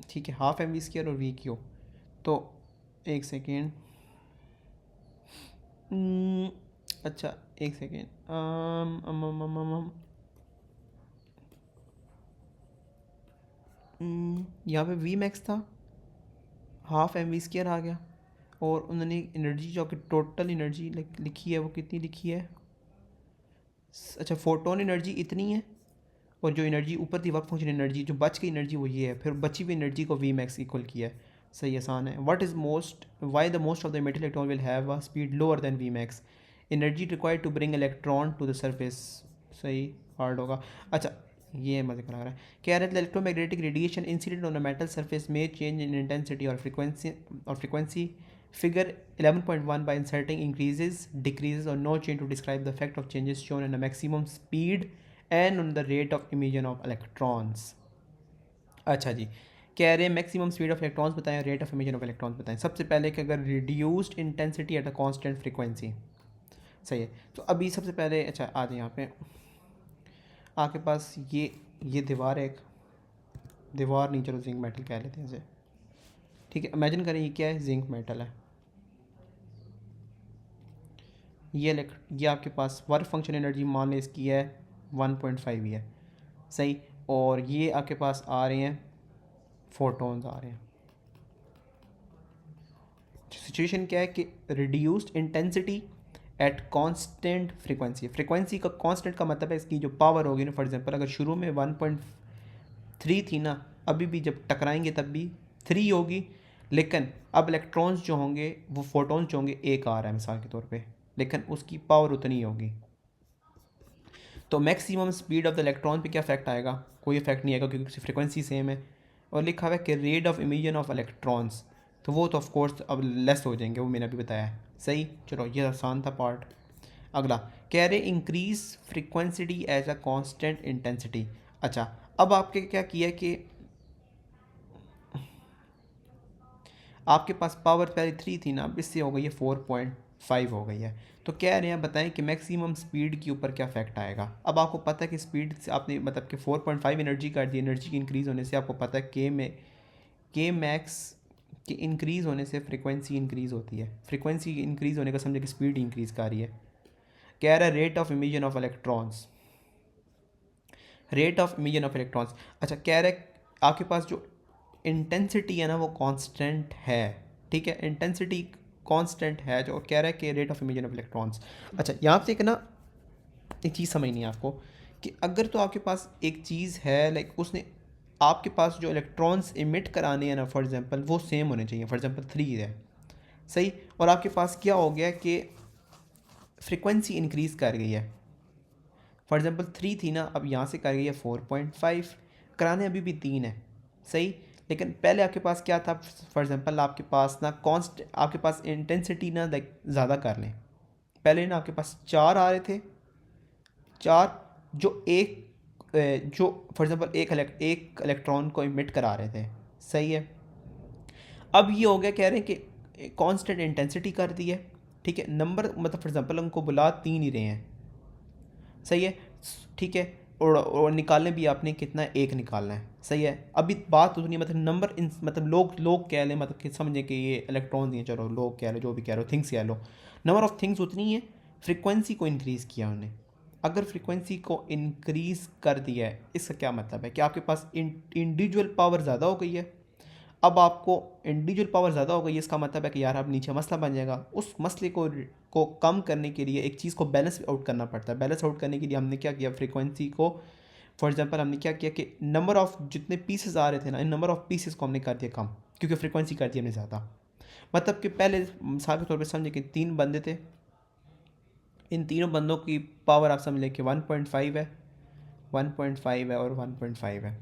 ठीक है, हाफ MV² और VQ, तो एक सेकेंड, अच्छा एक सेकेंड, यहाँ पे V मैक्स था, हाफ MV² आ गया, और उन्होंने एनर्जी जो कि टोटल एनर्जी लिखी है वो कितनी लिखी है, अच्छा फोटोन एनर्जी इतनी है, और जो एनर्जी ऊपर थी वर्क फंक्शन एनर्जी जो बच गई एनर्जी वो ये है, फिर बची हुई एनर्जी को V मैक्स इक्वल किया है, सही आसान है. What is most why the most of the emitted electron will have a speed lower than V max. Energy required to bring electron to the surface. सही हार्ड होगा. अच्छा ये मजे का लग रहा है. कह रहे थे electromagnetic radiation incident on a metal surface में चेंज इन इंटेंसिटी और frequency. Figure 11.1 by inserting increases, decreases or no change to describe the effect of changes shown in the maximum speed and on the rate of emission of electrons. अच्छा जी. कह रहे हैं maximum speed of electrons बताएं, rate of emission of electrons बताएं. सबसे पहले कि अगर reduced intensity at a constant frequency. सही है. तो अभी सबसे पहले अच्छा आ जाए यहाँ पे आपके पास ये दीवार है. एक दीवार नहीं, चलो जिंक मेटल कह लेते हैं इसे. ठीक है. इमेजिन करें ये क्या है, जिंक मेटल है. ये आपके पास वर्क फंक्शन एनर्जी मान लें इसकी है 1.5 ही है. सही. और ये आपके पास आ रहे हैं फोटोन्स आ रहे हैं. सिचुएशन क्या है कि reduced intensity at constant frequency. Frequency का कांस्टेंट का मतलब है इसकी जो पावर होगी ना, फॉर एग्जांपल अगर शुरू में 1.3 थी ना, अभी भी जब टकराएंगे तब भी 3 होगी. लेकिन अब इलेक्ट्रॉन्स जो होंगे वो फोटोन्स जो होंगे एक आ रहा है मिसाल के तौर पे, लेकिन उसकी पावर उतनी होगी. तो maximum speed of the electron पे क्या इफेक्ट आएगा, कोई इफेक्ट नहीं आएगा क्योंकि उसकी फ्रिक्वेंसी सेम है. और लिखा हुआ है कि rate of emission of electrons, तो वो तो ऑफ कोर्स अब लेस हो जाएंगे, वो मैंने अभी बताया है. सही. चलो ये आसान था पार्ट. अगला कह रहे increase frequency as a constant intensity. अच्छा अब आपके क्या किया कि आपके पास पावर पहले 3 थी ना, अब इससे हो गई है 4.5 हो गई है. तो कह रहे हैं बताएं कि मैक्सिमम स्पीड के ऊपर क्या इफेक्ट आएगा. अब आपको पता है कि स्पीड से आपने मतलब कि 4.5 एनर्जी कर दी. एनर्जी की इंक्रीज़ होने से आपको पता है के मैक्स के इंक्रीज़ होने से फ्रिक्वेंसी इंक्रीज़ होती है. फ्रिक्वेंसी इंक्रीज़ होने का समझे कि स्पीड इंक्रीज़ कर रही है. कह रहा है rate of emission of electrons. Rate of emission of electrons. अच्छा कह रहा है आपके पास जो इंटेंसिटी है ना वो कांस्टेंट है. ठीक है. इंटेंसिटी कांस्टेंट है जो, और कह रहा है कि rate of emission of electrons. अच्छा यहाँ से एक ना एक चीज़ समझनी है आपको कि अगर तो आपके पास एक चीज़ है लाइक उसने आपके पास जो इलेक्ट्रॉन्स इमिट कराने हैं ना फॉर एग्जांपल वो सेम होने चाहिए. फॉर एग्जांपल 3 है. सही. और आपके पास क्या हो गया कि फ्रिक्वेंसी इंक्रीज़ कर गई है. फॉर एग्जांपल 3 थी ना, अब यहाँ से कर गई है 4.5. कराने अभी भी 3 है. सही. लेकिन पहले आपके पास क्या था, फॉर एग्जांपल आपके पास ना आपके पास इंटेंसिटी ना लाइक ज़्यादा कर लें. पहले ना आपके पास 4 आ रहे थे. 4 जो फॉर एग्जांपल एक इलेक्ट्रॉन को इमिट करा रहे थे. सही है. अब ये हो गया कह रहे हैं कि कांस्टेंट इंटेंसिटी कर दी है. ठीक है. नंबर मतलब फॉर एग्जांपल उनको बुला 3 ही रहे हैं. सही है. ठीक है. और निकालने भी आपने कितना, एक निकालना है. सही है. अभी बात उतनी मतलब नंबर मतलब लोग कह लें मतलब कि समझें कि ये इलेक्ट्रॉन दिए, चलो लोग कह लो जो भी कह रहे हो, थिंग्स कह लो. नंबर ऑफ थिंग्स उतनी है. फ्रिक्वेंसी को इंक्रीज़ किया उन्होंने. अगर फ्रिक्वेंसी को इंक्रीज़ कर दिया है इसका क्या मतलब है कि आपके पास इंडिविजुअल पावर ज़्यादा हो गई है. अब आपको इंडिविजुअल पावर ज़्यादा हो गई है इसका मतलब है कि यार अब नीचे मसला बन जाएगा. उस मसले को कम करने के लिए एक चीज़ को बैलेंस आउट करना पड़ता है. बैलेंस आउट करने के लिए हमने क्या किया, फ्रीक्वेंसी को फॉर एग्जांपल हमने क्या किया कि नंबर ऑफ़ जितने पीसेस आ रहे थे ना, इन नंबर ऑफ़ पीसेस को हमने कर दिया कम क्योंकि फ्रीक्वेंसी कर दी हमने ज़्यादा. मतलब कि पहले मिसाल के तौर पर समझे कि 3 बंदे थे. इन तीनों बंदों की पावर आप समझ लें कि 1.5 है, 1.5 है और 1.5 है.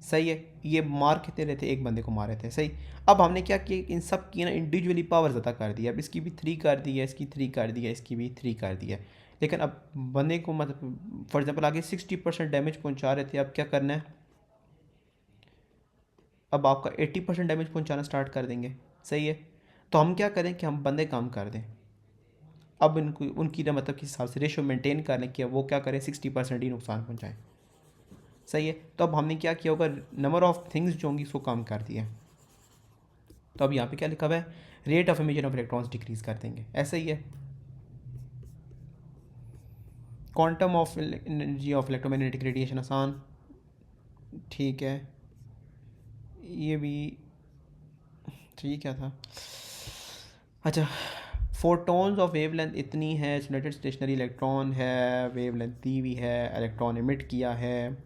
सही है. ये मार कितने रहे थे, एक बंदे को मारे थे. सही. अब हमने क्या किया, इन सब की ना इंडिविजुअली पावर ज़्यादा कर दी है. अब इसकी भी 3 कर दी है, इसकी 3 कर दी है, इसकी भी 3 कर दी है. लेकिन अब बंदे को मतलब फॉर एग्जांपल आगे 60% डैमेज पहुंचा रहे थे. अब क्या करना है, अब आपका 80% डैमेज पहुंचाना स्टार्ट कर देंगे. सही है. तो हम क्या करें कि हम बंदे कम कर दें. अब इनको उनकी ना मतलब किस हिसाब से रेशो मेंटेन कर लें कि वो क्या करें 60% ही नुकसान पहुंचाएं. सही है. तो अब हमने क्या किया होगा, नंबर ऑफ़ थिंग्स जो होंगी उसको कम कर दिया. तो अब यहाँ पे क्या लिखा हुआ है, rate of emission of electrons decrease कर देंगे. ऐसा ही है. Quantum of energy of electromagnetic radiation आसान. ठीक है. ये भी ठीक क्या था. अच्छा फोटोन्स ऑफ वेवलेंथ इतनी है, इसोलेटेड स्टेशनरी इलेक्ट्रॉन है, वेवलेंथ दी हुई है, इलेक्ट्रॉन इमिट किया है.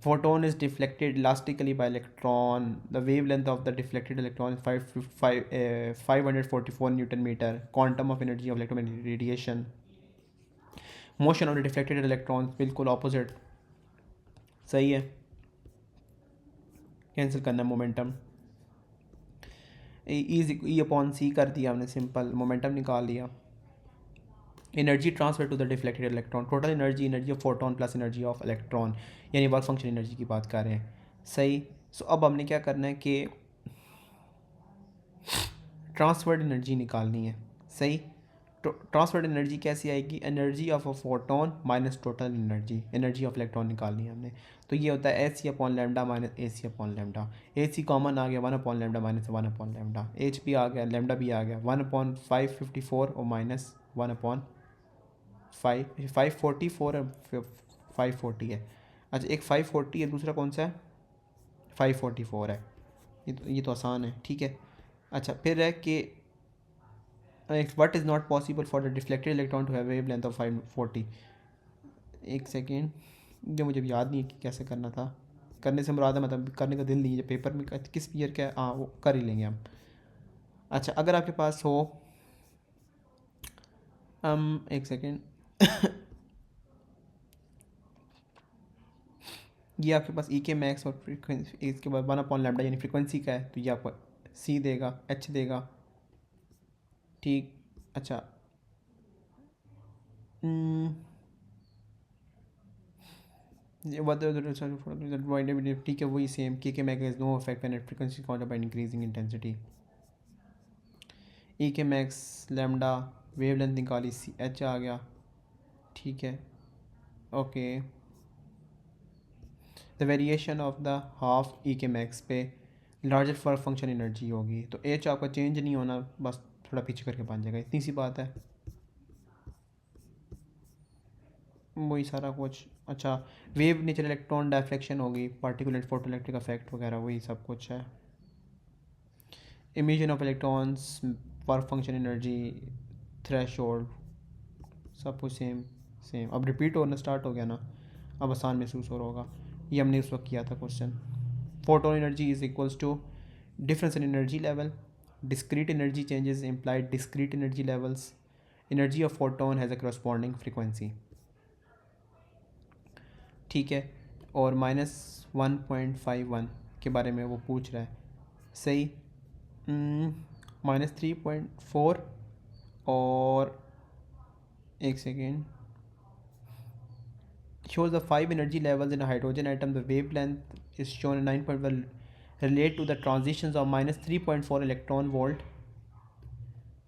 Photon is deflected elastically by electron. The wavelength of the deflected electron is 544 Newton meter. Quantum of energy of electromagnetic radiation. Motion of the deflected electrons बिल्कुल opposite. सही है. Cancel करना momentum. ई upon सी कर दिया हमने, simple momentum निकाल लिया. Energy transfer to the deflected electron. Total energy of photon plus energy of electron, यानी वर्क फंक्शन एनर्जी की बात कर रहे हैं. सही. सो अब हमने क्या करना है कि ट्रांसफर्ड एनर्जी निकालनी है. सही. ट्रांसफर्ड एनर्जी कैसी आएगी? Energy of a photon minus total energy of electron निकालनी है हमने. तो ये होता है H C upon lambda minus A C upon lambda. H C common आ गया 1 upon lambda minus 1 upon lambda. H भी आ गया, लेमडा भी आ गया. 1 अपॉन 554 और माइनस 1 अपॉन 544 और 540 है. अच्छा, एक 540 है, दूसरा कौन सा है? 544 है. ये तो आसान है. ठीक है. अच्छा, फिर है कि what is not possible for the deflected electron to have wavelength of 540. एक सेकेंड, जो मुझे याद नहीं है कि कैसे करना था. करने से मुराद है, मतलब करने का दिल नहीं है. पेपर में किस ईयर का है, हाँ वो कर ही लेंगे हम. अच्छा, अगर आपके पास हो एक सेकेंड ये आपके पास ई के मैक्स और फ्रीक्वेंसी, इसके बाद 1 अपॉन लैम्डा यानी फ्रीक्वेंसी का है, तो ये आपको सी देगा, एच देगा. ठीक. अच्छा, ठीक है, वही same. K max is no effect when frequency counted by increasing intensity. E K max lambda, wavelength निकाली, सी एच आ गया. ठीक है. Okay. The variation of the half E K max पे लार्जर फॉर फंक्शन एनर्जी होगी. तो H आपका change नहीं होना, बस थोड़ा पीछे करके बन जाएगा. इतनी सी बात है, वही सारा कुछ. अच्छा, वेव नेचर इलेक्ट्रॉन डायफ्लेक्शन होगी, पार्टिकुलर फोटो इलेक्ट्रिक इफेक्ट वगैरह, वही सब कुछ है. Emission of electrons, work function energy, threshold, सब कुछ सेम सेम. अब रिपीट होना स्टार्ट हो गया ना, अब आसान महसूस हो रहा होगा. ये हमने उस वक्त किया था question. Photon energy is equals to difference in energy level. Discrete energy changes implied discrete energy levels. Energy of photon has a corresponding frequency. ठीक है. और -1.51 के बारे में वो पूछ रहा है. सही. -3.4 और एक second. shows the 5 energy levels in a hydrogen atom. The wavelength is shown in 9.1 relate to the transitions of -3.4 electron volt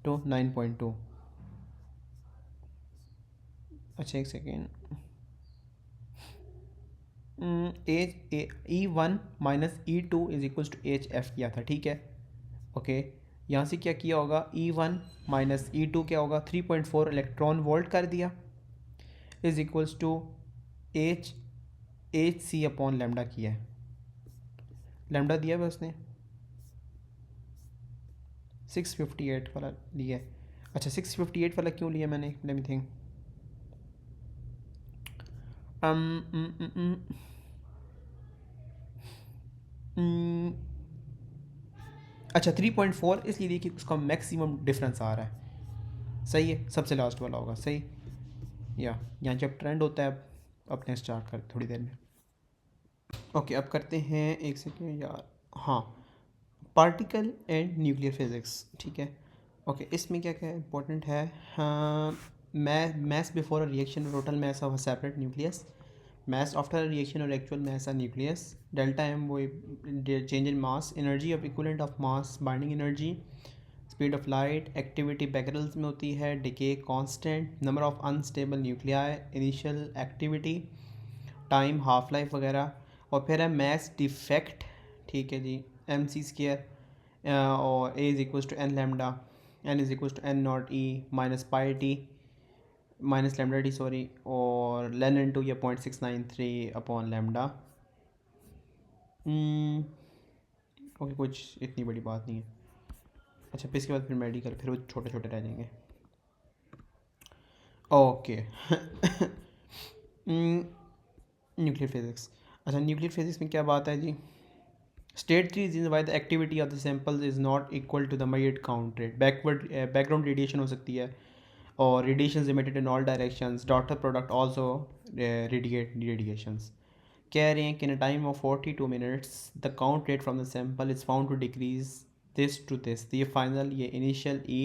to 9.2. अच्छा, एक second. E1 minus E2 is equals to HF किया था. ठीक है. ओके. यहाँ से क्या किया होगा? E1 माइनस E2 क्या होगा? 3.4 इलेक्ट्रॉन वोल्ट कर दिया, is equals to H C upon lambda किया है. लेमडा दिया है उसने 658 वाला लिया है. अच्छा, 658 वाला क्यों लिया मैंने? Let me think. अच्छा, 3.4 इसलिए लिया कि उसका मैक्सिमम डिफरेंस आ रहा है. सही है. सबसे लास्ट वाला होगा. सही. या यहाँ जब ट्रेंड होता है, अपने स्टार्ट कर थोड़ी देर में. ओके, अब करते हैं. एक सेकेंड यार. हाँ, पार्टिकल एंड न्यूक्लियर फिज़िक्स. ठीक है. ओके, इसमें क्या क्या इंपॉर्टेंट है? हाँ, mass before a reaction, total mass of a separate nucleus, mass after a reaction or actual mass of nucleus, delta m वो change in mass, energy of equivalent of mass, binding energy, speed of light, activity becquerels में होती है, decay constant, number of unstable nuclei, initial activity, time, half life वगैरह. और फिर है mass defect. ठीक है जी. एम सी स्केयर और A is equals to N lambda, N is equals to N nought E minus pi T minus lambda T, sorry. और लेन इन to ये 0.693 अपॉन लैम्डा. ओके, कुछ इतनी बड़ी बात नहीं है. अच्छा, फिर इसके बाद फिर मेडिकल, फिर वो छोटे छोटे रह जाएंगे. ओके. Nuclear physics. अच्छा, न्यूक्लियर फिजिक्स में क्या बात है जी? State 3 reasons why the activity of the samples is not equal to the measured count rate. Background radiation हो सकती है, और radiations emitted in all directions. Daughter product also radiate radiations. कह रहे हैं कि in a time of 42 minutes the count rate from the sample is found to decrease this to this. तो ये final, ये initial E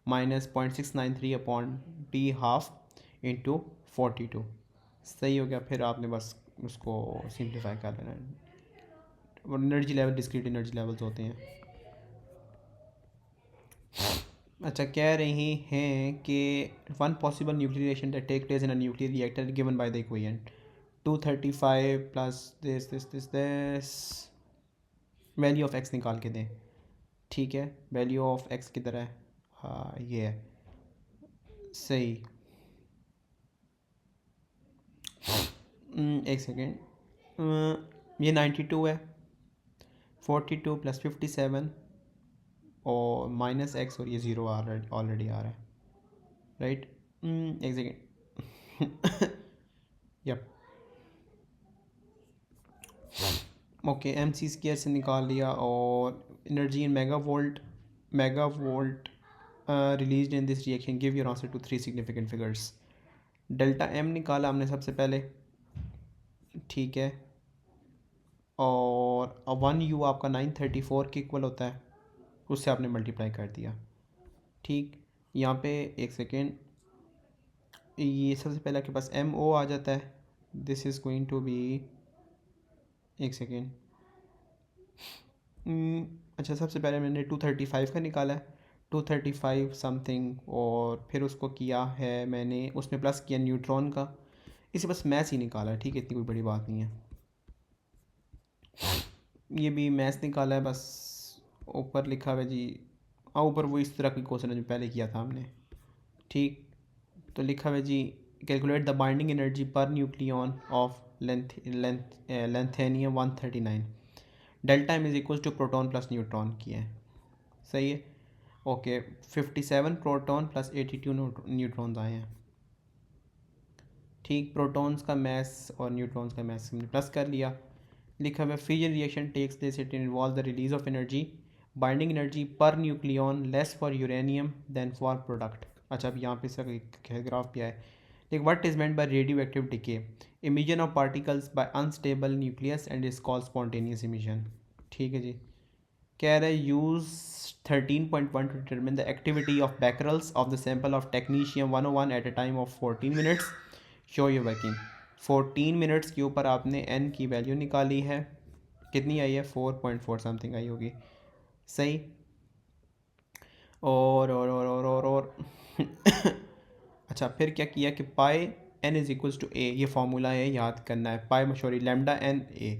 minus 0.693 upon T half into 42 सही हो गया। फिर आपने बस उसको सिंप्लीफाई कर लेना है। Energy level discrete energy levels होते हैं। अच्छा, कह रही हैं कि one possible nuclear reaction that take place in a nuclear reactor given by the equation 235 plus this value of X निकाल के दें। ठीक है, वैल्यू ऑफ एक्स किधर है? हाँ, ये है सही। एक सेकेंड, ये 92 है, 42 प्लस 57 और माइनस एक्स, और ये ज़ीरो ऑलरेडी आ रहा है, राइट? एक second. Yup, okay, M C square से निकाल लिया। और energy in mega volt release in this reaction give your answer to three significant figures. Delta M निकाला हमने सबसे पहले, ठीक है, और 1 U आपका 934 के इक्वल होता है, उससे आपने मल्टीप्लाई कर दिया। ठीक, यहाँ पे एक सेकेंड, ये सबसे पहले आपके पास एम ओ आ जाता है। This is going to be, एक सेकेंड, अच्छा, सबसे पहले मैंने 235 का निकाला है, 235 समथिंग, और फिर उसको किया है मैंने, उसमें प्लस किया न्यूट्रॉन का। इसे बस मैथ्स ही निकाला है, ठीक है, इतनी कोई बड़ी बात नहीं है। ये भी मैथ्स निकाला है बस। ऊपर लिखा हुआ है जी, हाँ, ऊपर वो इस तरह की क्वेश्चन है जो पहले किया था हमने। ठीक, तो लिखा हुआ है जी, calculate the binding energy per nucleon of lanthanum 139। Delta M is equal to proton plus neutron किए हैं, सही है। ओके, 57 प्रोटॉन प्लस 82 न्यूट्रॉन्स आए हैं। ठीक, प्रोटॉन्स का मैस और न्यूट्रॉन्स का मैस हमने प्लस कर लिया। लिखा हुआ है fission reaction takes place, it involve the release of energy binding energy per nucleon less for uranium than for product. अच्छा, अब यहाँ पे इसका ग्राफ भी है। like what is meant by radioactive decay? Emission of particles by unstable nucleus and is called spontaneous emission। ठीक है जी, कह रहा है use 13.1 to determine the activity of becquerels of the sample of technetium 101 at a time of 14 minutes। show your working। 14 minutes के ऊपर आपने n की value निकाली है, कितनी आई है? 4.4 समथिंग आई होगी, सही। और अच्छा, फिर क्या किया कि pi n is equals to A, ये फार्मूला है, याद करना है। पाई मशहूरी lambda N A,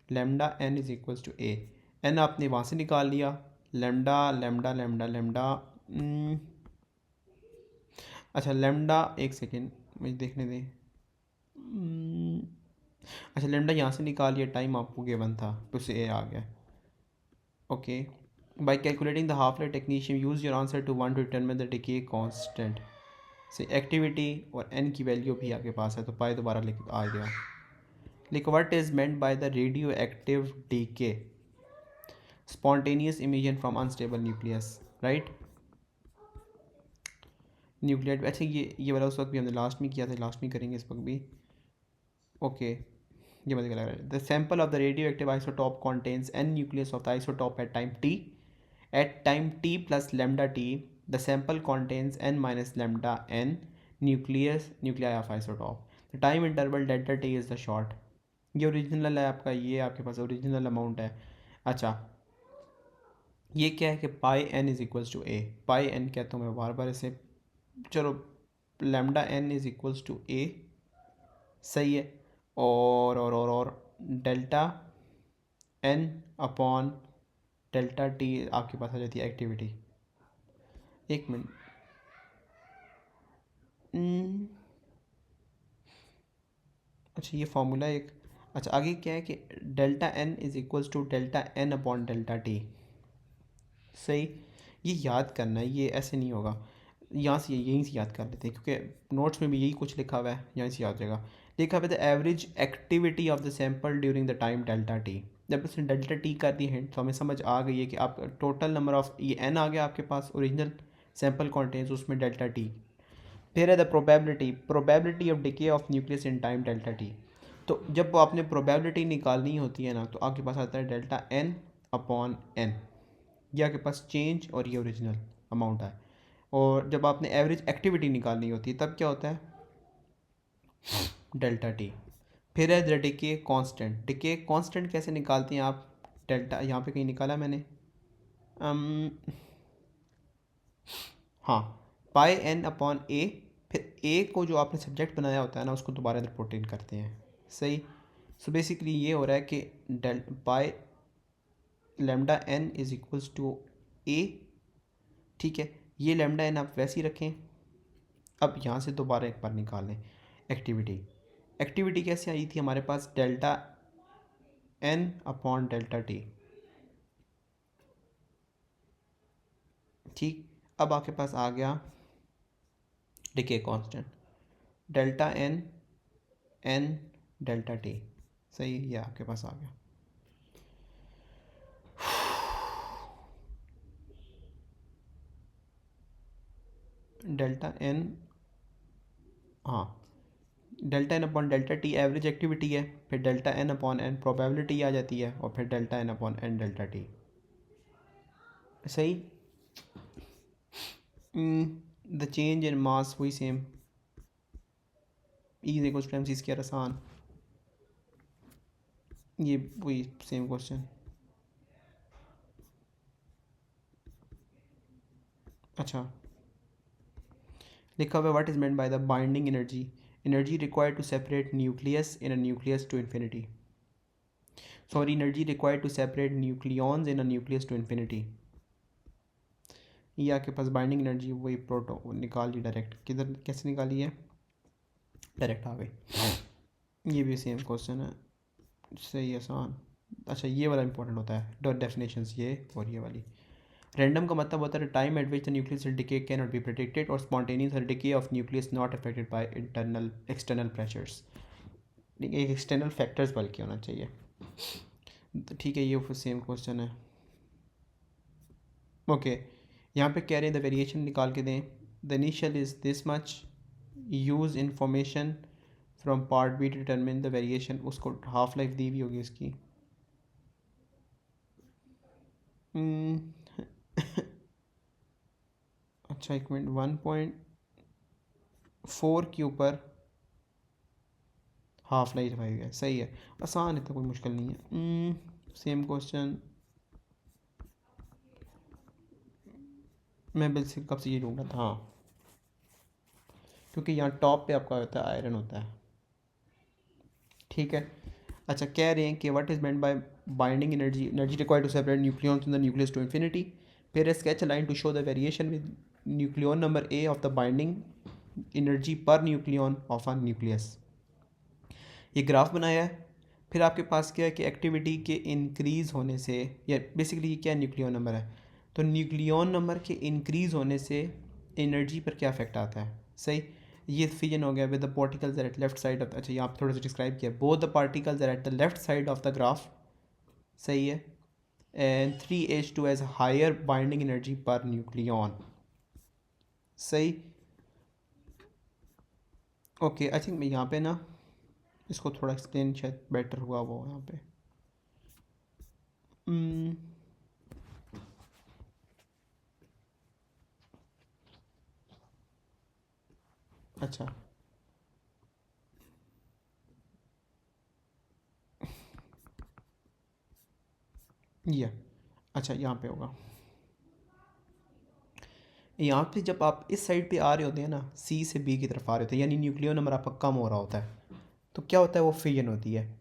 lambda N is equals to A. N आपने वहाँ से निकाल लिया, लेमडा लेमडा लेमडा लेमडा, अच्छा लेमडा, एक सेकेंड मुझे देखने दें। अच्छा, लेमडा यहाँ से निकाल लिया, टाइम आपको गिवन था तो उसे ए आ गया। Okay, by calculating the half life technician use your answer to one two determine the decay constant से एक्टिविटी और एन की वैल्यू भी आपके पास है, तो पाई दोबारा लिख आ गया। लिख what is meant by the radio active decay? Spontaneous emission from unstable nucleus, right? Nuclear, अच्छा, ये वाला उस वक्त भी हमने लास्ट में किया था, लास्ट में करेंगे इस वक्त भी। ओके, ये मुझे लग रहा है the sample of the radio active isotope contains N nucleus of the isotope at time T. At time T plus lambda T the sample contains N minus lambda N nuclei of isotope. The time interval delta T is the short. ये original है आपका, ये आपके पास original amount है। अच्छा, ये क्या है कि pi N is equals to A, pi N कहता हूँ मैं बार बार इसे, चलो, lambda N is equals to A, सही है। और delta N upon delta T आपके पास आ जाती है एक्टिविटी। एक मिनट, अच्छा, ये फार्मूला एक, अच्छा, आगे क्या है कि delta N is equals to delta N upon delta T, सही। ये याद करना है, ये ऐसे नहीं होगा, यहाँ से यहीं से याद कर लेते हैं क्योंकि नोट्स में भी यही कुछ लिखा हुआ है, यहीं से याद हो जाएगा। देखा पे the average activity of the sample during the time delta T. जब इसने डेल्टा टी कर दी है तो हमें समझ आ गई है कि आप टोटल नंबर ऑफ ये एन आ गया आपके पास ओरिजिनल सैंपल कॉन्टेंस उसमें डेल्टा टी। फिर है the probability of decay of nucleus in time delta T. तो जब आपने प्रोबेबिलिटी निकालनी होती है ना तो आपके पास आता है डेल्टा एन अपॉन एन, ये आपके पास चेंज और ये ओरिजिनल अमाउंट है। और जब आपने एवरेज एक्टिविटी निकालनी होती है तब क्या होता है डेल्टा टी। फिर है the decay constant. Decay constant कैसे निकालते हैं आप, डेल्टा यहाँ पे कहीं निकाला मैंने, हाँ, पाई एन अपॉन ए। फिर ए को जो आपने सब्जेक्ट बनाया होता है ना उसको दोबारा इधर पुट इन करते हैं, सही। सो बेसिकली ये हो रहा है कि del pi lambda N is equals to A, ठीक है। ये लेमडा एन आप वैसे ही रखें। अब यहाँ से दोबारा एक बार निकाल लें एक्टिविटी। एक्टिविटी कैसे आई थी हमारे पास, delta N upon delta T, ठीक। अब आपके पास आ गया decay constant delta N N delta T, सही, ये आपके पास आ गया। डेल्टा एन, हाँ, delta N upon delta T average activity है, फिर delta N upon N probability आ जाती है, और फिर delta N upon N delta T, सही। द चेंज इन मास वही same, E equals to M C square, आसान, ये वही सेम क्वेश्चन। अच्छा, लिखा हुआ what is meant by the binding energy, energy required to separate nucleus in a nucleus to infinity, sorry, energy required to separate nucleons in a nucleus to infinity. ये आपके पास binding energy वही प्रोटो निकाल ली डायरेक्ट, किधर कैसे निकाली है, डायरेक्ट आ गई। ये भी सेम क्वेश्चन है, सही, आसान। अच्छा, ये वाला इंपॉर्टेंट होता है, डॉट डेफिनेशंस, ये और ये वाली। रैंडम का मतलब होता है time at which the nucleus decay can not be predicted, और spontaneous decay of nucleus not affected by internal external pressures, external factors बल्कि होना चाहिए। तो ठीक है, ये सेम क्वेश्चन है। ओके, यहाँ पे कह रहे हैं द वेरिएशन निकाल के दें, the initial is this much, use information from part B to determine the variation, उसको हाफ लाइफ दी हुई होगी इसकी। अच्छा, एक मिनट, 1.4 के ऊपर हाफ लाइफ आई है, सही है, आसान है, तो कोई मुश्किल नहीं है। सेम क्वेश्चन, मैं बिल्कुल कब से ये ढूंढ रहा था, हाँ, क्योंकि यहाँ टॉप पे आपका होता है आयरन होता है, ठीक है। अच्छा, कह रहे हैं कि what is meant by binding energy, energy required to separate nucleons in the nucleus to infinity. फिर sketch line to show the variation with nucleon number A of the binding energy per nucleon of a nucleus, ये graph बनाया है। फिर आपके पास क्या है कि activity के इंक्रीज़ होने से, या बेसिकली ये क्या न्यूक्लियन नंबर है, तो न्यूक्लियन नंबर के इंक्रीज़ होने से एनर्जी पर क्या इफेक्ट आता है, सही। ये फिजन हो गया with the particles at left side of, अच्छा यहाँ पर थोड़ा सा डिस्क्राइब किया, both the particles are at the left side of the graph, सही है। And 3H2 as higher binding energy per nucleon, सही। ओके, आई थिंक मैं यहाँ पे ना इसको थोड़ा एक्सप्लेन शायद बेटर हुआ वो यहाँ पे। Hmm, अच्छा, ये, अच्छा यहाँ पे होगा, यहाँ पे जब आप इस साइड पे आ रहे होते हैं ना, सी से बी की तरफ आ रहे होते हैं, यानी न्यूक्लियर नंबर आपका कम हो रहा होता है, तो क्या होता है, वो फिजन होती है।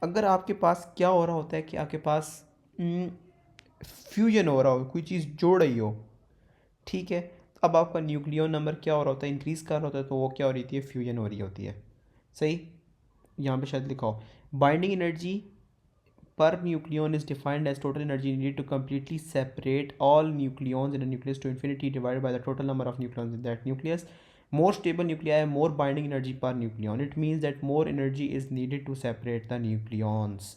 अगर आपके पास क्या हो रहा होता है कि आपके पास फ्यूजन हो रहा हो, कोई चीज़ जोड़ रही हो, ठीक है, तो अब आपका न्यूक्लियर नंबर क्या हो रहा होता है, इंक्रीज़ कर रहा होता है, तो वो क्या हो रही थी, फ्यूजन हो रही होती है, सही। यहाँ पे शायद लिखा हो binding energy per nucleon is defined as total energy needed to completely separate all nucleons in a nucleus to infinity divided by the total number of nucleons in that nucleus More stable nuclei, more binding energy per nucleon. It means that more energy is needed to separate the nucleons.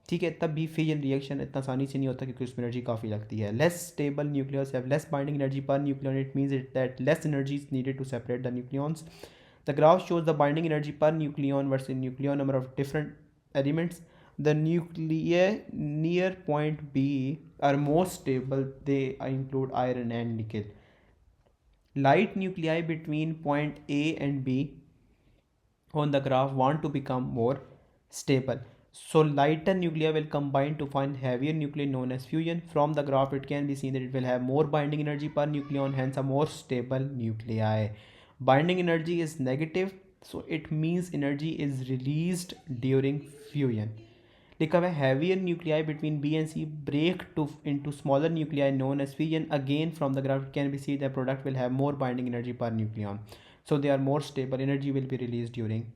ठीक है, तब भी fission reaction इतना आसानी से नहीं होता क्योंकि उसमें एनर्जी काफ़ी लगती है. Less stable nucleus have less binding energy per nucleon. It means that less energy is needed to separate the nucleons. The graph shows the binding energy per nucleon versus nucleon number of different elements. The nuclei near point B are more stable. They include iron and nickel. Light nuclei between point A and B on the graph want to become more stable. So lighter nuclei will combine to find heavier nuclei known as fusion. From the graph it can be seen that it will have more binding energy per nucleon, hence a more stable nuclei. Binding energy is negative, so it means energy is released during fusion. लिखा हुआ है heavier nuclei between B and C break into smaller nuclei known as fission. Again from the graph can be seen the product will have more binding energy per nucleon, so they are more stable. Energy will be released during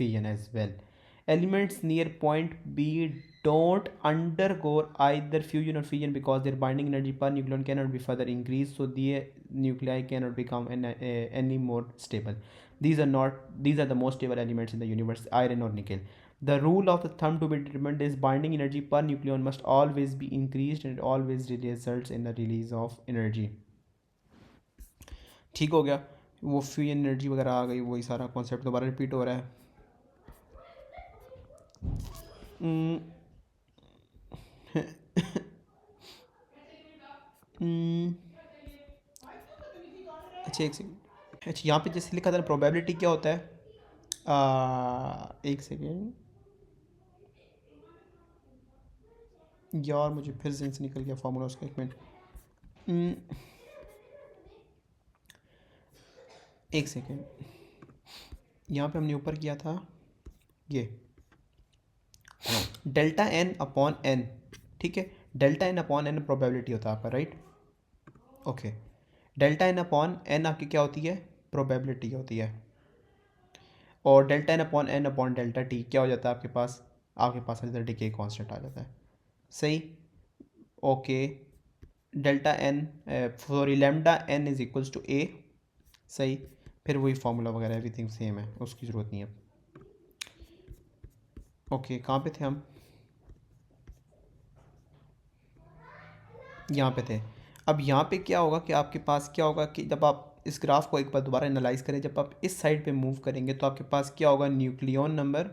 fission as well. Elements near point B don't undergo either fusion or fission because their binding energy per nucleon cannot be further increased, so the nuclei cannot become any more stable. These are the most stable elements in the universe, iron or nickel. The rule of the thumb to be determined is binding energy per nucleon must always be increased and it always results in the release of energy. ठीक हो गया, वो fusion energy वगैरह आ गई, वही सारा concept दोबारा repeat हो रहा है. अच्छा एक सेकेंड. अच्छा यहाँ पे जैसे लिखा था ना प्रोबेबिलिटी क्या होता है, एक सेकेंड यार मुझे फिर से निकल गया फार्मूला उसका. एक मिनट, एक सेकेंड. यहाँ पे हमने ऊपर किया था ये डेल्टा एन अपॉन एन. ठीक है, delta N upon N probability होता है आपका, right. Okay, delta N upon N आपकी क्या होती है, प्रोबेबिलिटी होती है. और delta N upon delta T क्या हो जाता है आपके पास डिके कांस्टेंट आ जाता है. सही. Okay, delta N sorry lambda N is equals to A. सही. फिर वही फार्मूला वगैरह एवरीथिंग सेम है, उसकी ज़रूरत नहीं है. ओके कहाँ पे थे हम, यहाँ पे थे. अब यहाँ पे क्या होगा कि आपके पास क्या होगा कि जब आप इस ग्राफ को एक बार दोबारा एनालाइज करें, जब आप इस साइड पे मूव करेंगे तो आपके पास क्या होगा, न्यूक्लियन नंबर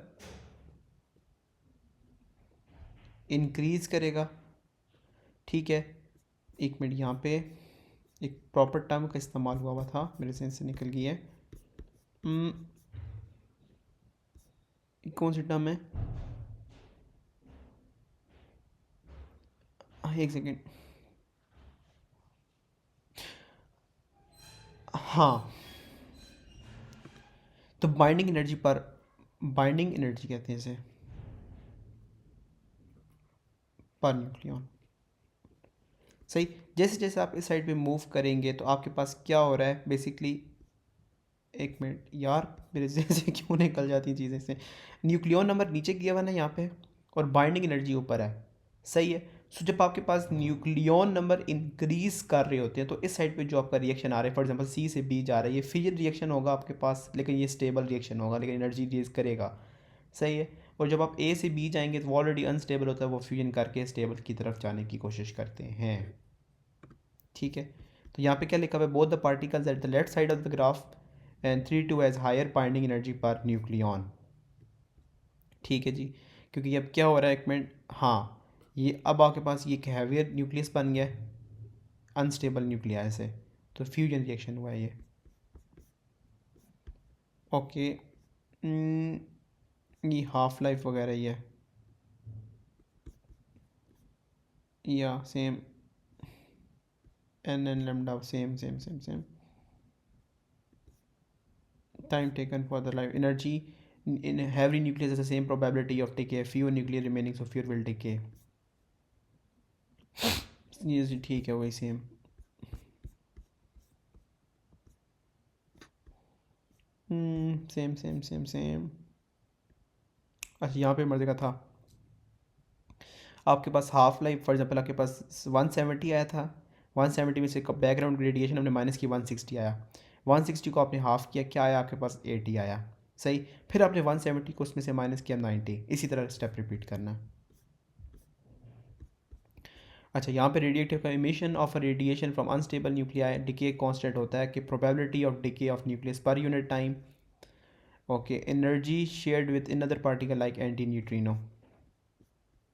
इंक्रीज करेगा. ठीक है, एक मिनट, यहाँ पे एक प्रॉपर टर्म का इस्तेमाल हुआ था, मेरे सेंस से निकल गई है. कौन सी टर्म है, एक सेकेंड. हाँ, तो बाइंडिंग एनर्जी कहते हैं इसे, पर न्यूक्लियन. सही. जैसे जैसे आप इस साइड पे मूव करेंगे तो आपके पास क्या हो रहा है बेसिकली, एक मिनट यार मेरे से क्यों निकल जाती हैं चीज़ें से. न्यूक्लियन नंबर नीचे किया हुआ ना यहाँ पे, और बाइंडिंग एनर्जी ऊपर है. सही है. सो जब आपके पास न्यूक्लियन नंबर इंक्रीज कर रहे होते हैं तो इस साइड पे जो आपका रिएक्शन आ रहा है, फॉर एग्जांपल सी से बी जा रहा है, ये फिजन रिएक्शन होगा आपके पास, लेकिन ये स्टेबल रिएक्शन होगा, लेकिन एनर्जी रिलीज करेगा. सही है. और जब आप ए से बी जाएंगे तो वो ऑलरेडी अनस्टेबल होता है, वो फ्यूजन करके स्टेबल की तरफ जाने की कोशिश करते हैं. ठीक है, तो यहाँ पे क्या लिखा हुआ है, both the particles at the left side of the graph and 3 2 has higher binding energy per nucleon. ठीक है जी, क्योंकि अब क्या हो रहा है, एक मिनट, हाँ ये अब आपके पास ये हैवियर न्यूक्लियस बन गया है अनस्टेबल न्यूक्लियाई से, तो फ्यूजन रिएक्शन हुआ है ये. ओके, ये हाफ लाइफ वगैरह ही है या same, N lambda same same same same. Time taken for the life energy in every nucleus has the same probability of decay, few nuclei remaining so fewer will decay. ये ठीक है वही same. Same same same same. अच्छा यहाँ पे मर्जी का था, आपके पास हाफ लाइफ फॉर एग्जांपल आपके पास 170 आया था, 170 में से बैकग्राउंड रेडिएशन हमने माइनस की 160 आया. 160 को आपने हाफ किया, क्या आया आपके पास? 80 आया। सही। फिर आपने 170 को उसमें से माइनस किया 90। इसी तरह स्टेप रिपीट करना है। अच्छा, यहाँ पे रेडिएटिव का emission of radiation from unstable nuclei decay constant होता है कि probability of decay of nucleus per unit time. Okay, energy shared with another particle like anti neutrino.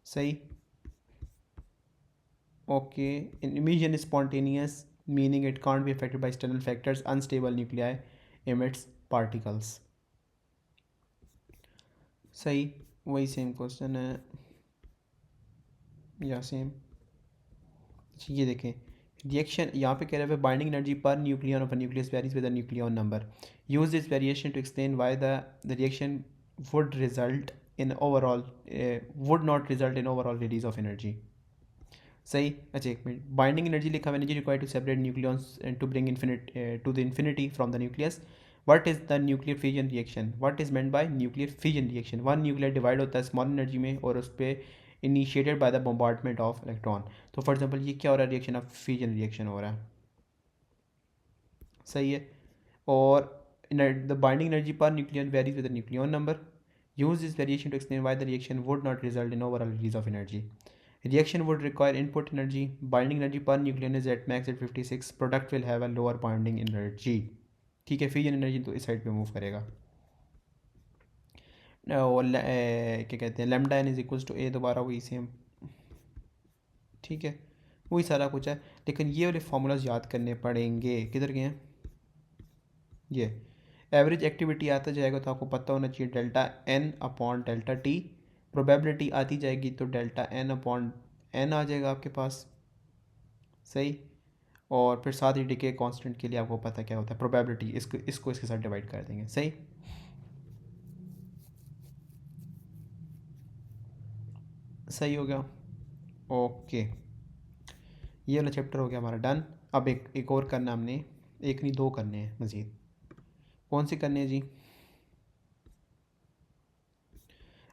सही। Okay, emission is spontaneous, meaning it can't be affected by external factors. Unstable nuclei emits particles. सही। वही same question है या same. ये देखें, reaction यहाँ पे कह रहा है binding energy per nucleon of nucleus varies with the nucleon number. Use this variation to explain why the reaction would result in overall would not result in overall release of energy. सही। अच्छा, एक minute, binding energy लिखा हुआ, energy required to separate nucleons and to bring infinite to the infinity from the nucleus. What is the nuclear fission reaction? What is meant by nuclear fission reaction? One nuclear divide होता है small energy में और उस पर initiated by the bombardment of electron. तो for example ये क्या हो रहा है? रिएक्शन ऑफ फिजन रिएक्शन हो रहा है। सही है। और the binding energy per nucleon varies with the nucleon number. Use this variation to explain why the reaction would not result in overall release of energy. Reaction would require input energy. Binding energy per nucleon is at max at 56. Product will have a lower binding energy. ठीक है, fusion energy तो इस side पे move करेगा। और क्या कहते हैं, lambda N is equals to A, दोबारा वही सेम। ठीक है, वही सारा कुछ है, लेकिन ये वाले फार्मूलाज याद करने पड़ेंगे। किधर गए हैं ये? एवरेज एक्टिविटी आता जाएगा तो आपको पता होना चाहिए delta N upon delta T. Probability आती जाएगी तो डेल्टा एन अपॉन एन आ जाएगा आपके पास। सही। और फिर साथ ही डिके कांस्टेंट के लिए आपको पता क्या होता है, प्रोबेबिलिटी। इसको इसके साथ डिवाइड कर देंगे। सही। सही हो गया। ओके, ये वाला चैप्टर हो गया हमारा डन। अब एक और करना हमने, एक नहीं दो करने हैं मज़ीद। कौन से करने हैं जी?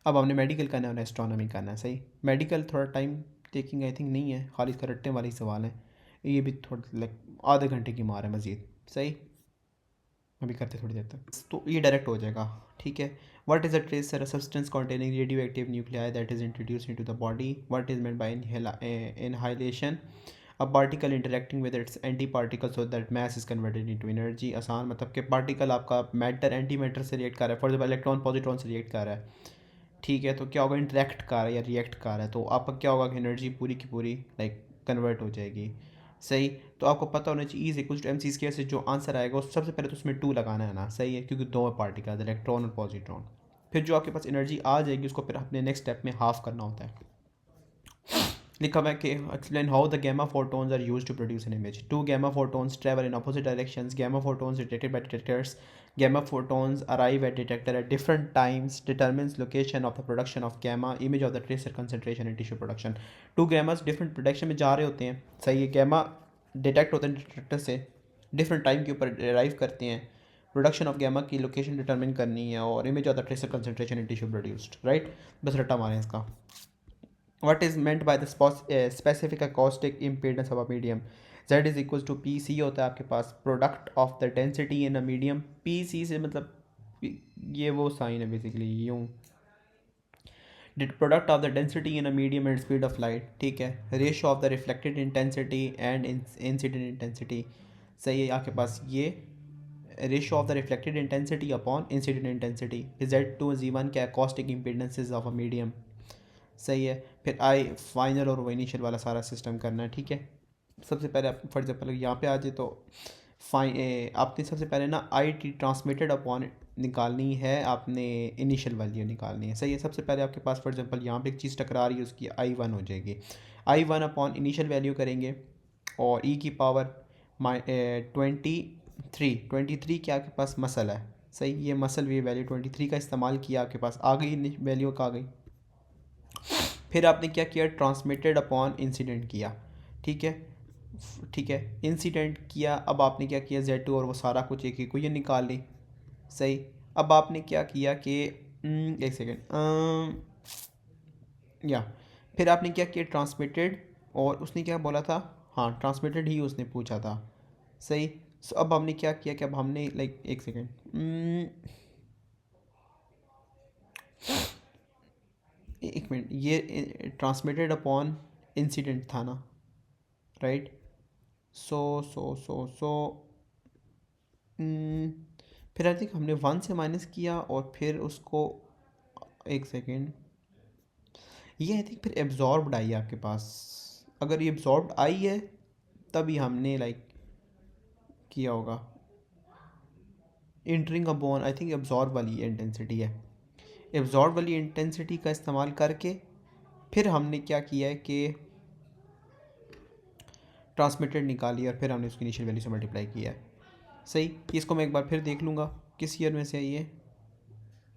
अब हमने मेडिकल करना है और एस्ट्रोनॉमी करना है। सही। मेडिकल थोड़ा टाइम टेकिंग आई थिंक नहीं है, खाली इसका रट्टे वाले ही सवाल है। ये भी थोड़ा लाइक आधे घंटे की मार है मज़ीद। सही। अभी करते थोड़ी देर तक तो ये डायरेक्ट हो जाएगा। ठीक है। What is a trace substance containing radio active nuclei that is introduce into the body? What is meant by inhalation? A particle interacting with its anti particle so that mass is converted into energy. आसान मतलब कि particle आपका matter anti matter से react कर रहा है, for example electron positron से react कर रहा है। ठीक है, तो क्या होगा? इंटरेक्ट कर रहा है या रिएक्ट कर रहा है, तो आपका क्या होगा कि एनर्जी पूरी की पूरी लाइक कन्वर्ट हो जाएगी। सही। तो आपको पता होना चाहिए is equal to M C square से जो आंसर आएगा उस सबसे पहले तो उसमें 2 लगाना है ना। सही है, क्योंकि दो पार्टिकल इलेक्ट्रॉन और पॉजिट्रॉन। फिर जो आपके पास एनर्जी आ जाएगी उसको फिर अपने नेक्स्ट स्टेप में हाफ करना होता है। लिखा हुआ है कि explain how the gamma photons are use to produce an image. Two gamma photons travel in opposite directions. Gamma photons detected by detectors. Gamma photons arrive at detector at different times, determines location of the production of gamma, image of the tracer concentration in tissue production. 2 gammas different production में जा रहे होते हैं। सही है। Gamma detect होते हैं detector से, डिफरेंट टाइम के ऊपर अराइव करते हैं। प्रोडक्शन ऑफ गैमा की लोकेशन डिटरमिन करनी है और image of the tracer concentration in tissue produced. Right, बस रट्टा मारें इसका। What is meant by the specific acoustic impedance of a medium? Z is equals to PC होता है आपके पास, product of the density in a medium। PC से मतलब ये वो साइन है बेसिकली यूँ, product of the density in a medium and speed of light। ठीक है। ratio of the reflected intensity and incident intensity। सही है। आपके पास ये ratio of the reflected intensity upon incident intensity. Z2 Z1 क्या acoustic impedances of a medium। सही है। फिर आई फाइनल और वो इनिशियल वाला सारा सिस्टम करना है। ठीक है। सबसे पहले आप फॉर एग्जाम्पल यहाँ पे आ जाए तो आपने सबसे पहले ना आई टी ट्रांसमिटेड अपॉन निकालनी है, आपने इनिशियल वैल्यू निकालनी है। सही है। सबसे पहले आपके पास फॉर एग्जांपल यहाँ पे एक चीज़ टकरा रही है, उसकी I1 हो जाएगी। I1 अपॉन इनिशियल वैल्यू करेंगे और ई की पावर 23 क्या आपके पास मसल है। सही। ये मसल भी वैल्यू 23 का इस्तेमाल किया, आपके पास आ गई वैल्यू का आ गई। फिर आपने क्या किया? ट्रांसमिटेड अपॉन इंसिडेंट किया। ठीक है। ठीक है, इंसिडेंट किया। अब आपने क्या किया? Z2 और वो सारा कुछ एक इक्वेशन निकाल ली। सही। अब आपने क्या किया कि एक सेकेंड या फिर आपने क्या किया? ट्रांसमिटेड, और उसने क्या बोला था? हाँ, ट्रांसमिटेड ही उसने पूछा था। सही। सो अब हमने क्या किया कि अब हमने लाइक एक सेकेंड, एक मिनट, ये ट्रांसमिटेड अपॉन इंसिडेंट था ना, राइट? सो फिर आई थिंक हमने वन से माइनस किया और फिर उसको, एक सेकेंड, ये आई थिंक फिर एब्जॉर्ब्ड आई है आपके पास। अगर ये एब्जॉर्ब्ड आई है तभी हमने लाइक किया होगा। Entering upon I think absorb वाली इंटेंसिटी है, एब्जॉर्ब वाली इंटेंसिटी का इस्तेमाल करके फिर हमने क्या किया है कि ट्रांसमिटेड निकाली और फिर हमने उसकी इनिशियल वैल्यू से मल्टीप्लाई किया है। सही, इसको मैं एक बार फिर देख लूँगा किस ईयर में से है ये,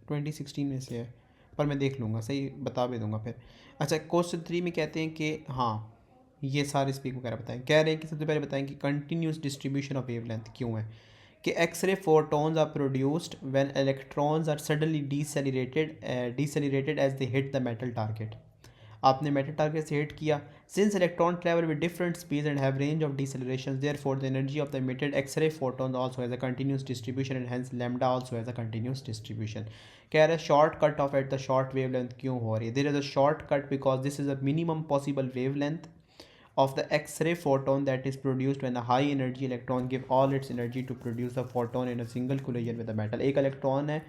2016 में से है, पर मैं देख लूँगा, सही बता भी दूँगा फिर। अच्छा, क्वेश्चन 3 में कहते हैं कि हाँ ये सारे स्पीक वगैरह बताएं, कह रहे हैं कि सबसे पहले बताएं कि कंटिन्यूस डिस्ट्रीब्यूशन ऑफ वेवलेंथ क्यों है, कि x-ray photons are produced when electrons are suddenly decelerated as they hit the metal target. आपने मेटल टारगेट से हिट किया, since electron travel with different speeds and have range of deceleration, therefore the energy of the emitted x-ray photon also has a continuous distribution and hence lambda also has a continuous distribution. कह रहा है short cut off at the short wavelength क्यों हो रही है, there is a short cut because this is a minimum possible wavelength of the X-ray photon that is produced when a high energy electron give all its energy to produce a photon in a single collision with a metal। एक electron है,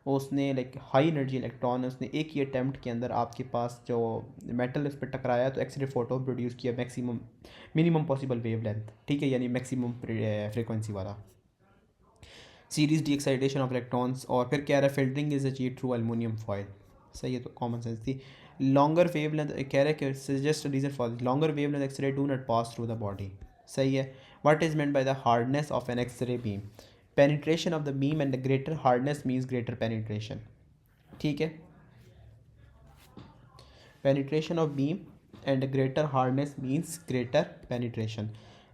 उसने like high energy electron है, उसने एक ही attempt के अंदर आपके पास जो मेटल उस पर टकराया तो एक्सरे फोटोन प्रोड्यूस किया मैक्सिमम मिनिमम पॉसिबल वेवलेंथ, ठीक है, यानी मैक्सिमम फ्रिक्वेंसी वाला series D excitation of electrons. और फिर क्या रहा है, filtering is achieve through aluminium foil. सही है, तो कॉमन सेंस थी। लॉन्गर वेवलेंथ कह रहा है कि suggest reason for longer wavelength X-ray do not pass through the body. सही है। What is meant by the hardness of an X-ray beam, penetration of the beam and the greater hardness means greater penetration. ठीक है, penetration of beam and greater hardness means greater penetration.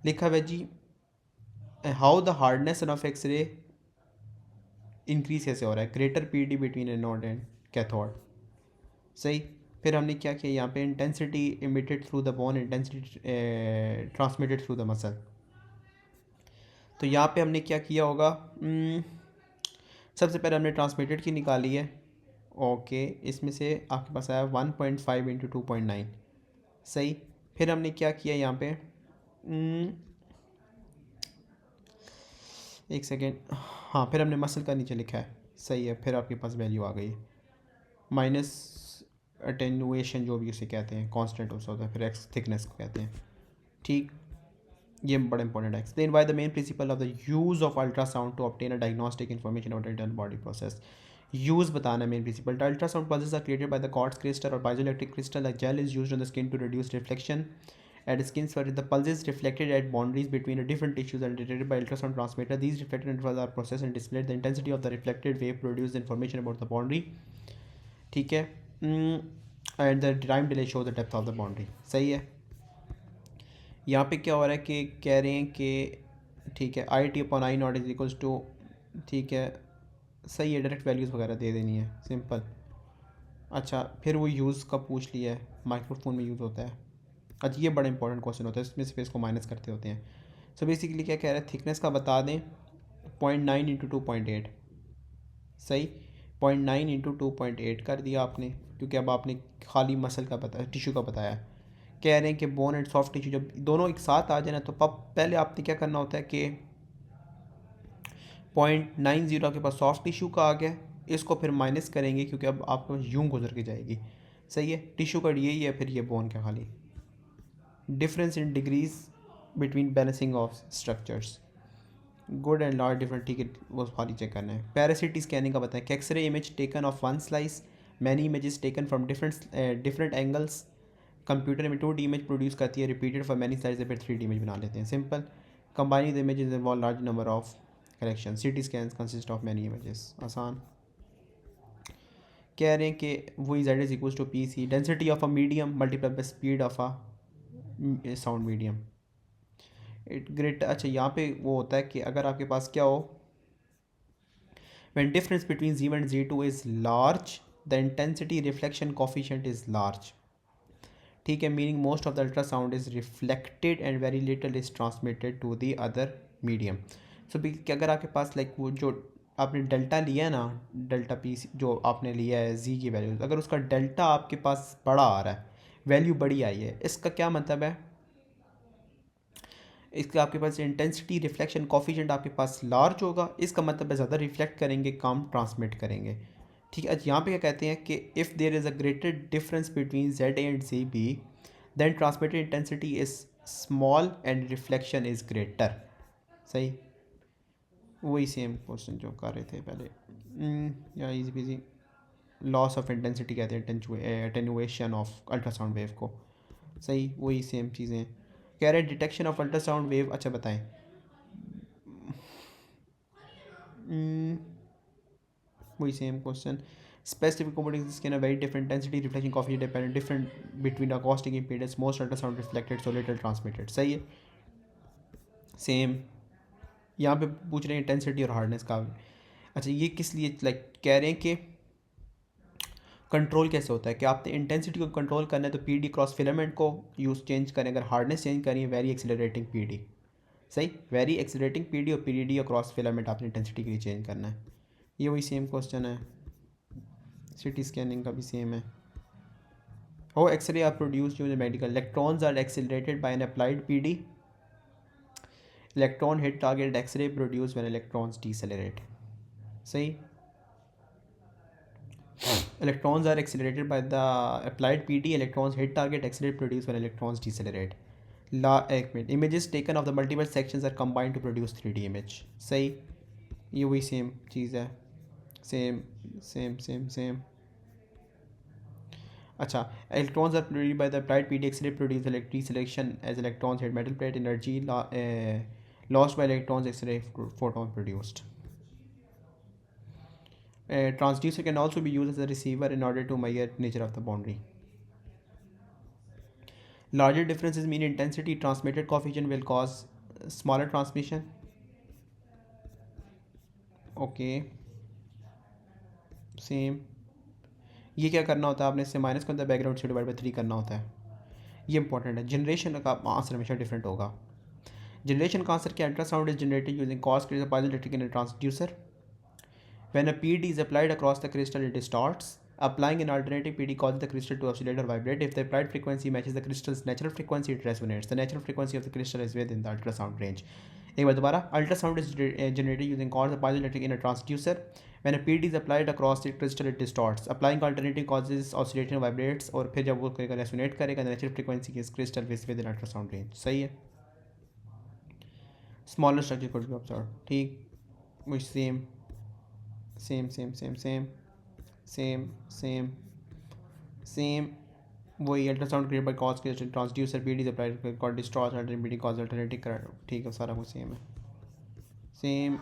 लिखा हुआ जी, how the hardness of x-ray increase कैसे हो रहा है, greater P D between anode and cathode. सही। फिर हमने क्या किया यहाँ पे, intensity emitted through the bone, intensity transmitted through the muscle. तो यहाँ पे हमने क्या किया होगा, सबसे पहले हमने ट्रांसमिटेड की निकाली है। ओके, इसमें से आपके पास आया 1.5 इंटू 2.9। सही। फिर हमने क्या किया यहाँ पे, एक सेकेंड, हाँ फिर हमने मसल का नीचे लिखा है। सही है, फिर आपके पास वैल्यू आ गई माइनस अटेनुएशन जो भी उसे कहते हैं, कांस्टेंट उसका होता है, फिर एक्स थिकनेस को कहते हैं। ठीक, ये बड़ा इंपॉर्टेंट है। Explain by the main principle of the use of ultrasound to obtain a diagnostic information about internal body process. Use बताना main principle. The ultrasound pulses are created by the quartz crystal और piezoelectric crystal. A gel is used on the skin to reduce reflection at skin surface. The pulses reflected at boundaries between the different tissues and detected by ultrasound transmitter. These reflected intervals are processed and displayed. The intensity of the reflected wave produces information about the boundary. ठीक है, and the time delay show the depth of the boundary. सही है। यहाँ पे क्या हो रहा है कि कह रहे हैं कि ठीक है, I T upon I naught is equals to, ठीक है सही है, डायरेक्ट वैल्यूज़ वगैरह दे देनी है, सिंपल। अच्छा, फिर वो यूज़ का पूछ लिया है, माइक्रोफोन में यूज़ होता है। अच्छा, ये बड़ा इंपॉर्टेंट क्वेश्चन होता है, इसमें स्पेस को माइनस करते होते हैं। सो बेसिकली क्या कह रहा है, थिकनेस का बता दें 0.9 इंटू 2.8। सही, 0.9 इंटू 2.8 कर दिया आपने, क्योंकि अब आपने खाली मसल का बताया, टिश्यू का बताया। कह रहे हैं कि बोन एंड सॉफ्ट टिश्यू जब दोनों एक साथ आ जाए ना, तो पहले आपने क्या करना होता है कि 0.90 आपके पास सॉफ्ट टिश्यू का आ गया, इसको फिर माइनस करेंगे क्योंकि अब आपको यूं गुजर के जाएगी। सही है, टिश्यू का यही है, फिर ये बोन का खाली difference in degrees between balancing of structures, good and large different, ठीक है वो खाली चेक करना है। पैरासिटी स्कैनिंग का बताएं कि X-ray image taken of one slice, many images taken from different angles, computer में 2D इमेज प्रोड्यूस करती है, रिपीटेड फॉर मैनी स्लाइस, फिर 3D इमेज बना लेते हैं। Simple, combining the images involve large number of collection, CT scan consist of many images. आसान। कह रहे हैं कि वो Z is equal to PC, density of a medium multiply by speed of a sound medium. It great. अच्छा, यहाँ पे वो होता है कि अगर आपके पास क्या हो, when difference between Z1 and Z2 is large, the intensity reflection coefficient is large। ठीक है, meaning most of the ultrasound is reflected and very little is transmitted to the other medium. So कि अगर आपके पास like वो जो आपने delta लिया है ना, डेल्टा पी जो आपने लिया है जी की वैल्यू, अगर उसका डेल्टा आपके पास बड़ा आ रहा है, वैल्यू बड़ी आई है, इसका क्या मतलब है, इसका आपके पास इंटेंसिटी रिफ्लेक्शन कॉफिशेंट आपके पास लार्ज होगा, इसका मतलब है ज़्यादा रिफ्लेक्ट करेंगे, काम ट्रांसमिट करेंगे। ठीक है, यहाँ पे क्या कहते हैं कि if there is a greater difference between Z A and G B then transmitted intensity is small and reflection is greater. सही, वही सेम क्वेश्चन जो कर रहे थे पहले। या easy busy, loss of intensity कहते हैं अटेनुएशन ऑफ अल्ट्रासाउंड वेव को। सही, वही सेम चीज़ें कह रहे हैं। डिटेक्शन ऑफ अल्ट्रासाउंड वेव, अच्छा बताएं। वही same question. Specific commodities can have very different density reflection coefficient dependent different between acoustic impedance, most ultrasound reflected so little transmitted। सही है, सेम। यहाँ पे पूछ रहे हैं इंटेंसिटी और हार्डनेस का। अच्छा, ये किस लिए लाइक कह रहे हैं कि कंट्रोल कैसे होता है, कि आपने इंटेंसिटी को कंट्रोल करना है तो पी डी क्रॉस फिलामेंट को यूज़ चेंज करें, अगर हार्डनेस चेंज करें वेरी एक्सिलरेटिंग पी डी। सही, वेरी एक्सिलरेटिंग पी डी और पी डी और क्रॉस फिलामेंट आपने इंटेंसिटी के लिए चेंज करना है। ये वही सेम क्वेश्चन है, सिटी स्कैनिंग का भी सेम है। How X-ray are produced during the medical? Electrons are accelerated by an applied PD. Electron hit target X-ray produced when electrons decelerate. सही, electrons are accelerated by the applied PD. Electrons hit target X-ray produced when electrons decelerate. एक minute, images taken of the multiple sections are combined to produce 3D image. सही, ये वही same चीज़ है, same same same same. अच्छा, electrons are produced by the applied PD X-ray produce electric selection as electrons hit metal plate, energy lost by electrons, X-ray photon produced. Transducer can also be used as a receiver in order to measure nature of the boundary. Larger differences mean intensity transmitted coefficient will cause smaller transmission. Okay, same। ये क्या करना होता है आपने, इससे minus का होता है, बैकग्राउंड से डिवाइड बाई 3 करना होता है, ये इंपॉर्टेंट है। जनरेशन का आंसर हमेशा डिफरेंट होगा। जनरेशन का आंसर क्या, ultrasound is generated using quartz piezoelectric in transducer. When a PD is applied across the crystal, it distorts. Applying an alternating PD causes the crystal to oscillate or vibrate. If the applied frequency matches the crystal's natural frequency, it resonates. The natural frequency of the crystal is within the ultrasound range. एक बार दोबारा, ultrasound is generated using quartz piezoelectric in a transducer. When a PD is applied across the crystal it distorts. Applying alternative causes oscillation vibrates, और फिर जब वो करेगा resonate करेगा, natural frequency की crystal is within ultrasound range. सही है, smaller structure could be observe. ठीक, वो same same same same same same same same, वही अल्ट्रासाउंड क्रिएट बाय कॉज के transducer PD is applied called distort alternative cause alternative current. ठीक है, सारा कुछ सेम है, सेम।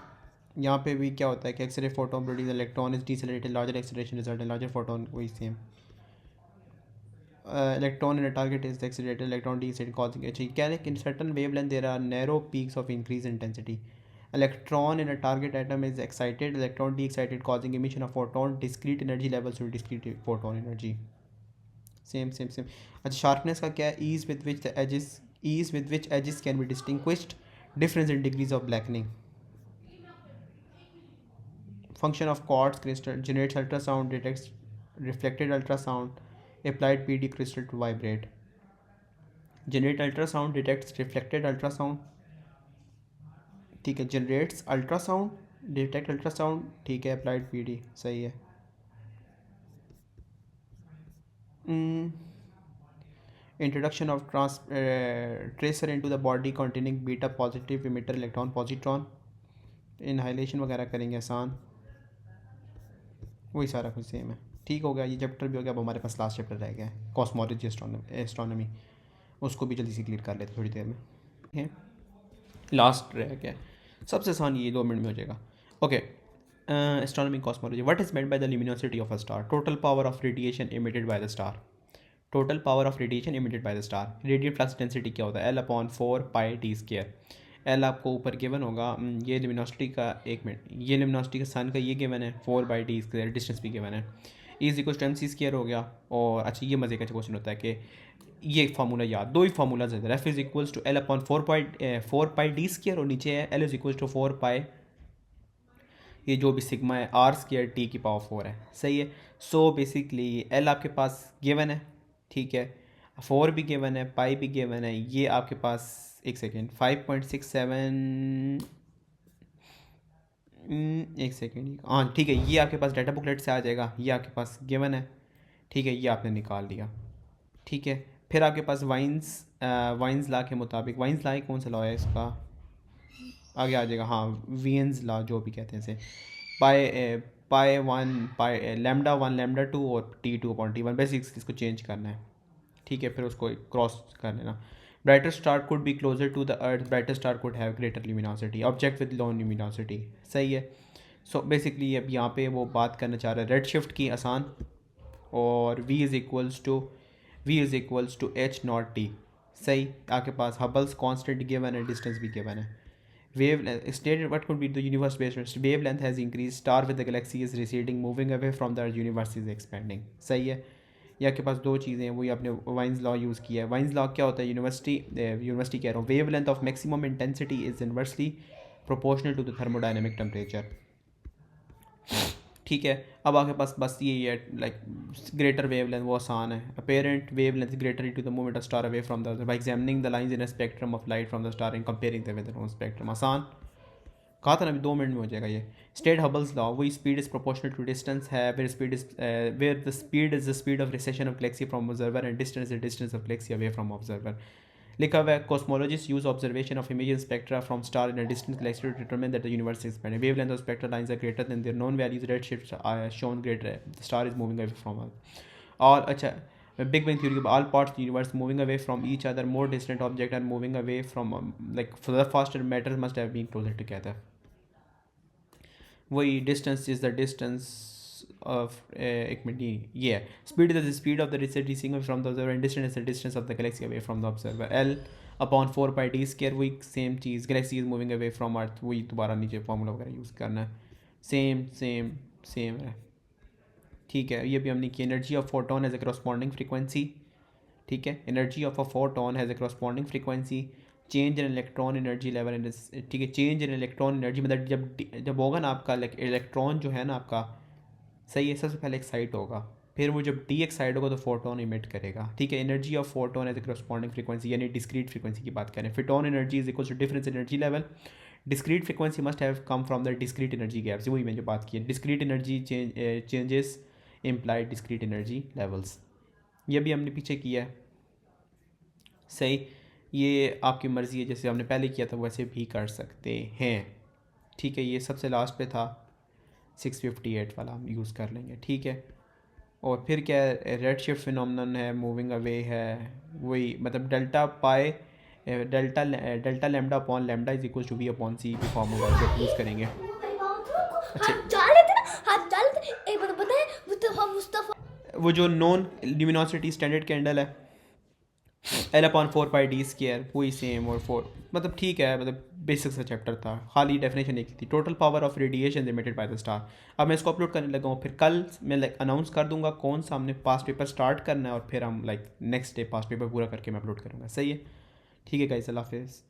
यहाँ पे भी क्या होता है कि x-ray photon produce electron is decelerated larger acceleration result in larger photon, वही same. Electron in a target is accelerated electron decelerated causing. अच्छा, क्या है कि in certain wavelength there are narrow peaks of increase intensity. Electron in a target atom is excited, electron de-excited, causing emission of photon. Discrete energy levels to discrete photon energy. Same same same। अच्छा, sharpness का क्या है, ease with which edges can be distinguished, difference in degrees of blackening। Function of quartz crystal, generates ultrasound, detects reflected ultrasound, applied PD crystal to vibrate। Generate ultrasound, detects reflected ultrasound, ठीक है। Generates ultrasound, detect ultrasound, ठीक है। Applied PD, सही है। Introduction of tracer into the body containing beta positive emitter electron positron. Inhalation वगैरह करेंगे आसान, वही सारा कुछ सेम है। ठीक हो गया, ये चैप्टर भी हो गया। अब हमारे पास लास्ट चैप्टर रह गया है, कॉस्मोलॉजी एस्ट्रोनॉमी, उसको भी जल्दी से क्लियर कर लेते थोड़ी देर में। ठीक है, लास्ट रह गया, सबसे आसान ये 2 मिनट में हो जाएगा। Okay, astronomy cosmology, what is meant by the luminosity of a star? Total power of radiation emitted by the star, total power of radiation emitted by the star। radiant flux density क्या होता है, L upon 4 pi T square. L आपको ऊपर given होगा, ये luminosity का, एक मिनट, ये luminosity का सन का ये गिवन है 4 बाई टी स्केयर, डिस्टेंस भी गिवन है, is equal to M C square हो गया। और अच्छा, ये मज़े का क्वेश्चन होता है कि ये एक फार्मूला याद, दो ही फार्मूलाज है, F is equals to L upon 4 pi D square और नीचे है L is equals to 4 pi, ये जो भी सिग्मा है आर स्क्वायर टी की पावर 4 है, सही है। सो बेसिकली एल आपके पास गिवन है, ठीक है, 4 भी गिवन है, पाई भी गिवन है, ये आपके पास एक सेकेंड 5.67, एक सेकेंड, हाँ ठीक है, ये आपके पास डाटा बुकलेट से आ जाएगा, ये आपके पास गिवन है, ठीक है, ये आपने निकाल लिया, ठीक है। फिर आपके पास वाइन्स लॉ के मुताबिक, वाइन्स लॉ कौन सा लॉ है इसका, आगे आ जाएगा, हाँ वीएन्स लॉ जो भी कहते हैं इसे, pi pi one pi lambda one lambda two और T2/T1, बेसिक्स इसको चेंज करना है, ठीक है, फिर उसको क्रॉस कर लेना। Brighter star could be closer to the earth, brighter star could have greater luminosity, object with low luminosity, सही है। सो बेसिकली अब यहाँ पे वो बात करना चाह रहा है रेड शिफ्ट की, आसान, और v is equals to H naught T, सही। आपके पास हबल्स कांस्टेंट गिवन है, डिस्टेंस भी गिवन है। Wavelength stated what could be the universe based wavelength has increased, star with the galaxy is receding, moving away from the universe is expanding, सही है। ये आपके पास दो चीज़ें हैं, वही आपने वाइन्स लॉ यूज़ किया है। वाइन्स लॉ क्या होता है, यूनिवर्सिटी कह रहा हूँ, wavelength of maximum intensity is inversely proportional to the thermodynamic temperature, ठीक है। अब आपके पास बस ये है लाइक ग्रेटर वेवलेंथ, वो आसान है, apparent wavelength greater to the movement of star away from the by examining the lines in a spectrum of light from the star and comparing them with their own spectrum, आसान, कहा था ना अभी 2 minute में हो जाएगा ये। State Hubble's law, वही speed is proportional to distance है, where the speed is the speed of recession of galaxy from observer and distance is distance of galaxy away from observer. लिखा हुआ है cosmologist use observation of image spectra from star in a distant galaxy to determine that the universe is expanding, wavelength of spectral lines are greater than their known values, red shift shown greater, the star is moving away from all, अच्छा। Big bang theory, all parts of the universe moving away from each other, more distant objects are moving away from like further faster, matters must have been closer together, वही distance is the distance of एक मिनट, ये है speed is the speed of the receiving from the observer and distance is the distance of the galaxy away from the observer, L upon 4 pi D square, वही same चीज़, galaxy is moving away from Earth, वही दोबारा नीचे formula वगैरह use करना है, same same same है, ठीक है। ये भी हमने की, energy of photon as a corresponding frequency, ठीक है, energy of a photon has a corresponding frequency, change in electron energy level, ठीक है, चेंज इन इलेक्ट्रॉन एनर्जी मतलब जब होगा ना आपका इलेक्ट्रॉन जो है ना आपका, सही है, सबसे पहले एक्साइट होगा, फिर वो जब डी एक्साइट होगा तो फोटोन इमिट करेगा, ठीक है। Energy of photon as a corresponding frequency, यानी डिस्क्रीट फ्रीक्वेंसी की बात करें, photon energy is equal to difference energy level, discrete frequency must have come from the discrete energy gap, से वही मैंने जो बात की है, discrete energy changes implied discrete energy levels, ये भी हमने पीछे किया है, सही। ये आपकी मर्ज़ी है, जैसे हमने पहले किया था वैसे भी कर सकते हैं, ठीक है। ये सबसे लास्ट पे था 658 वाला, हम यूज़ कर लेंगे, ठीक है। और फिर क्या है, रेड शिफ्ट फिनोमेनन है, मूविंग अवे है, वही मतलब delta lambda upon lambda is equal to B upon C की फार्मूला जो यूज़ करेंगे। वो जो नॉन ल्यूमिनोसिटी स्टैंडर्ड कैंडल है L upon 4 pi D square, वही सेम, और 4 मतलब ठीक है, मतलब बेसिक सा चैप्टर था, खाली डेफिनेशन एक थी, total power of radiation emitted by the star. अब मैं इसको अपलोड करने लगा हूँ, फिर कल मैं लाइक अनाउंस कर दूंगा कौन सा हमने पास्ट पेपर स्टार्ट करना है, और फिर हम like next day past paper पूरा करके मैं अपलोड करूँगा, सही है, ठीक है गाइस, अल्लाह हाफिज़।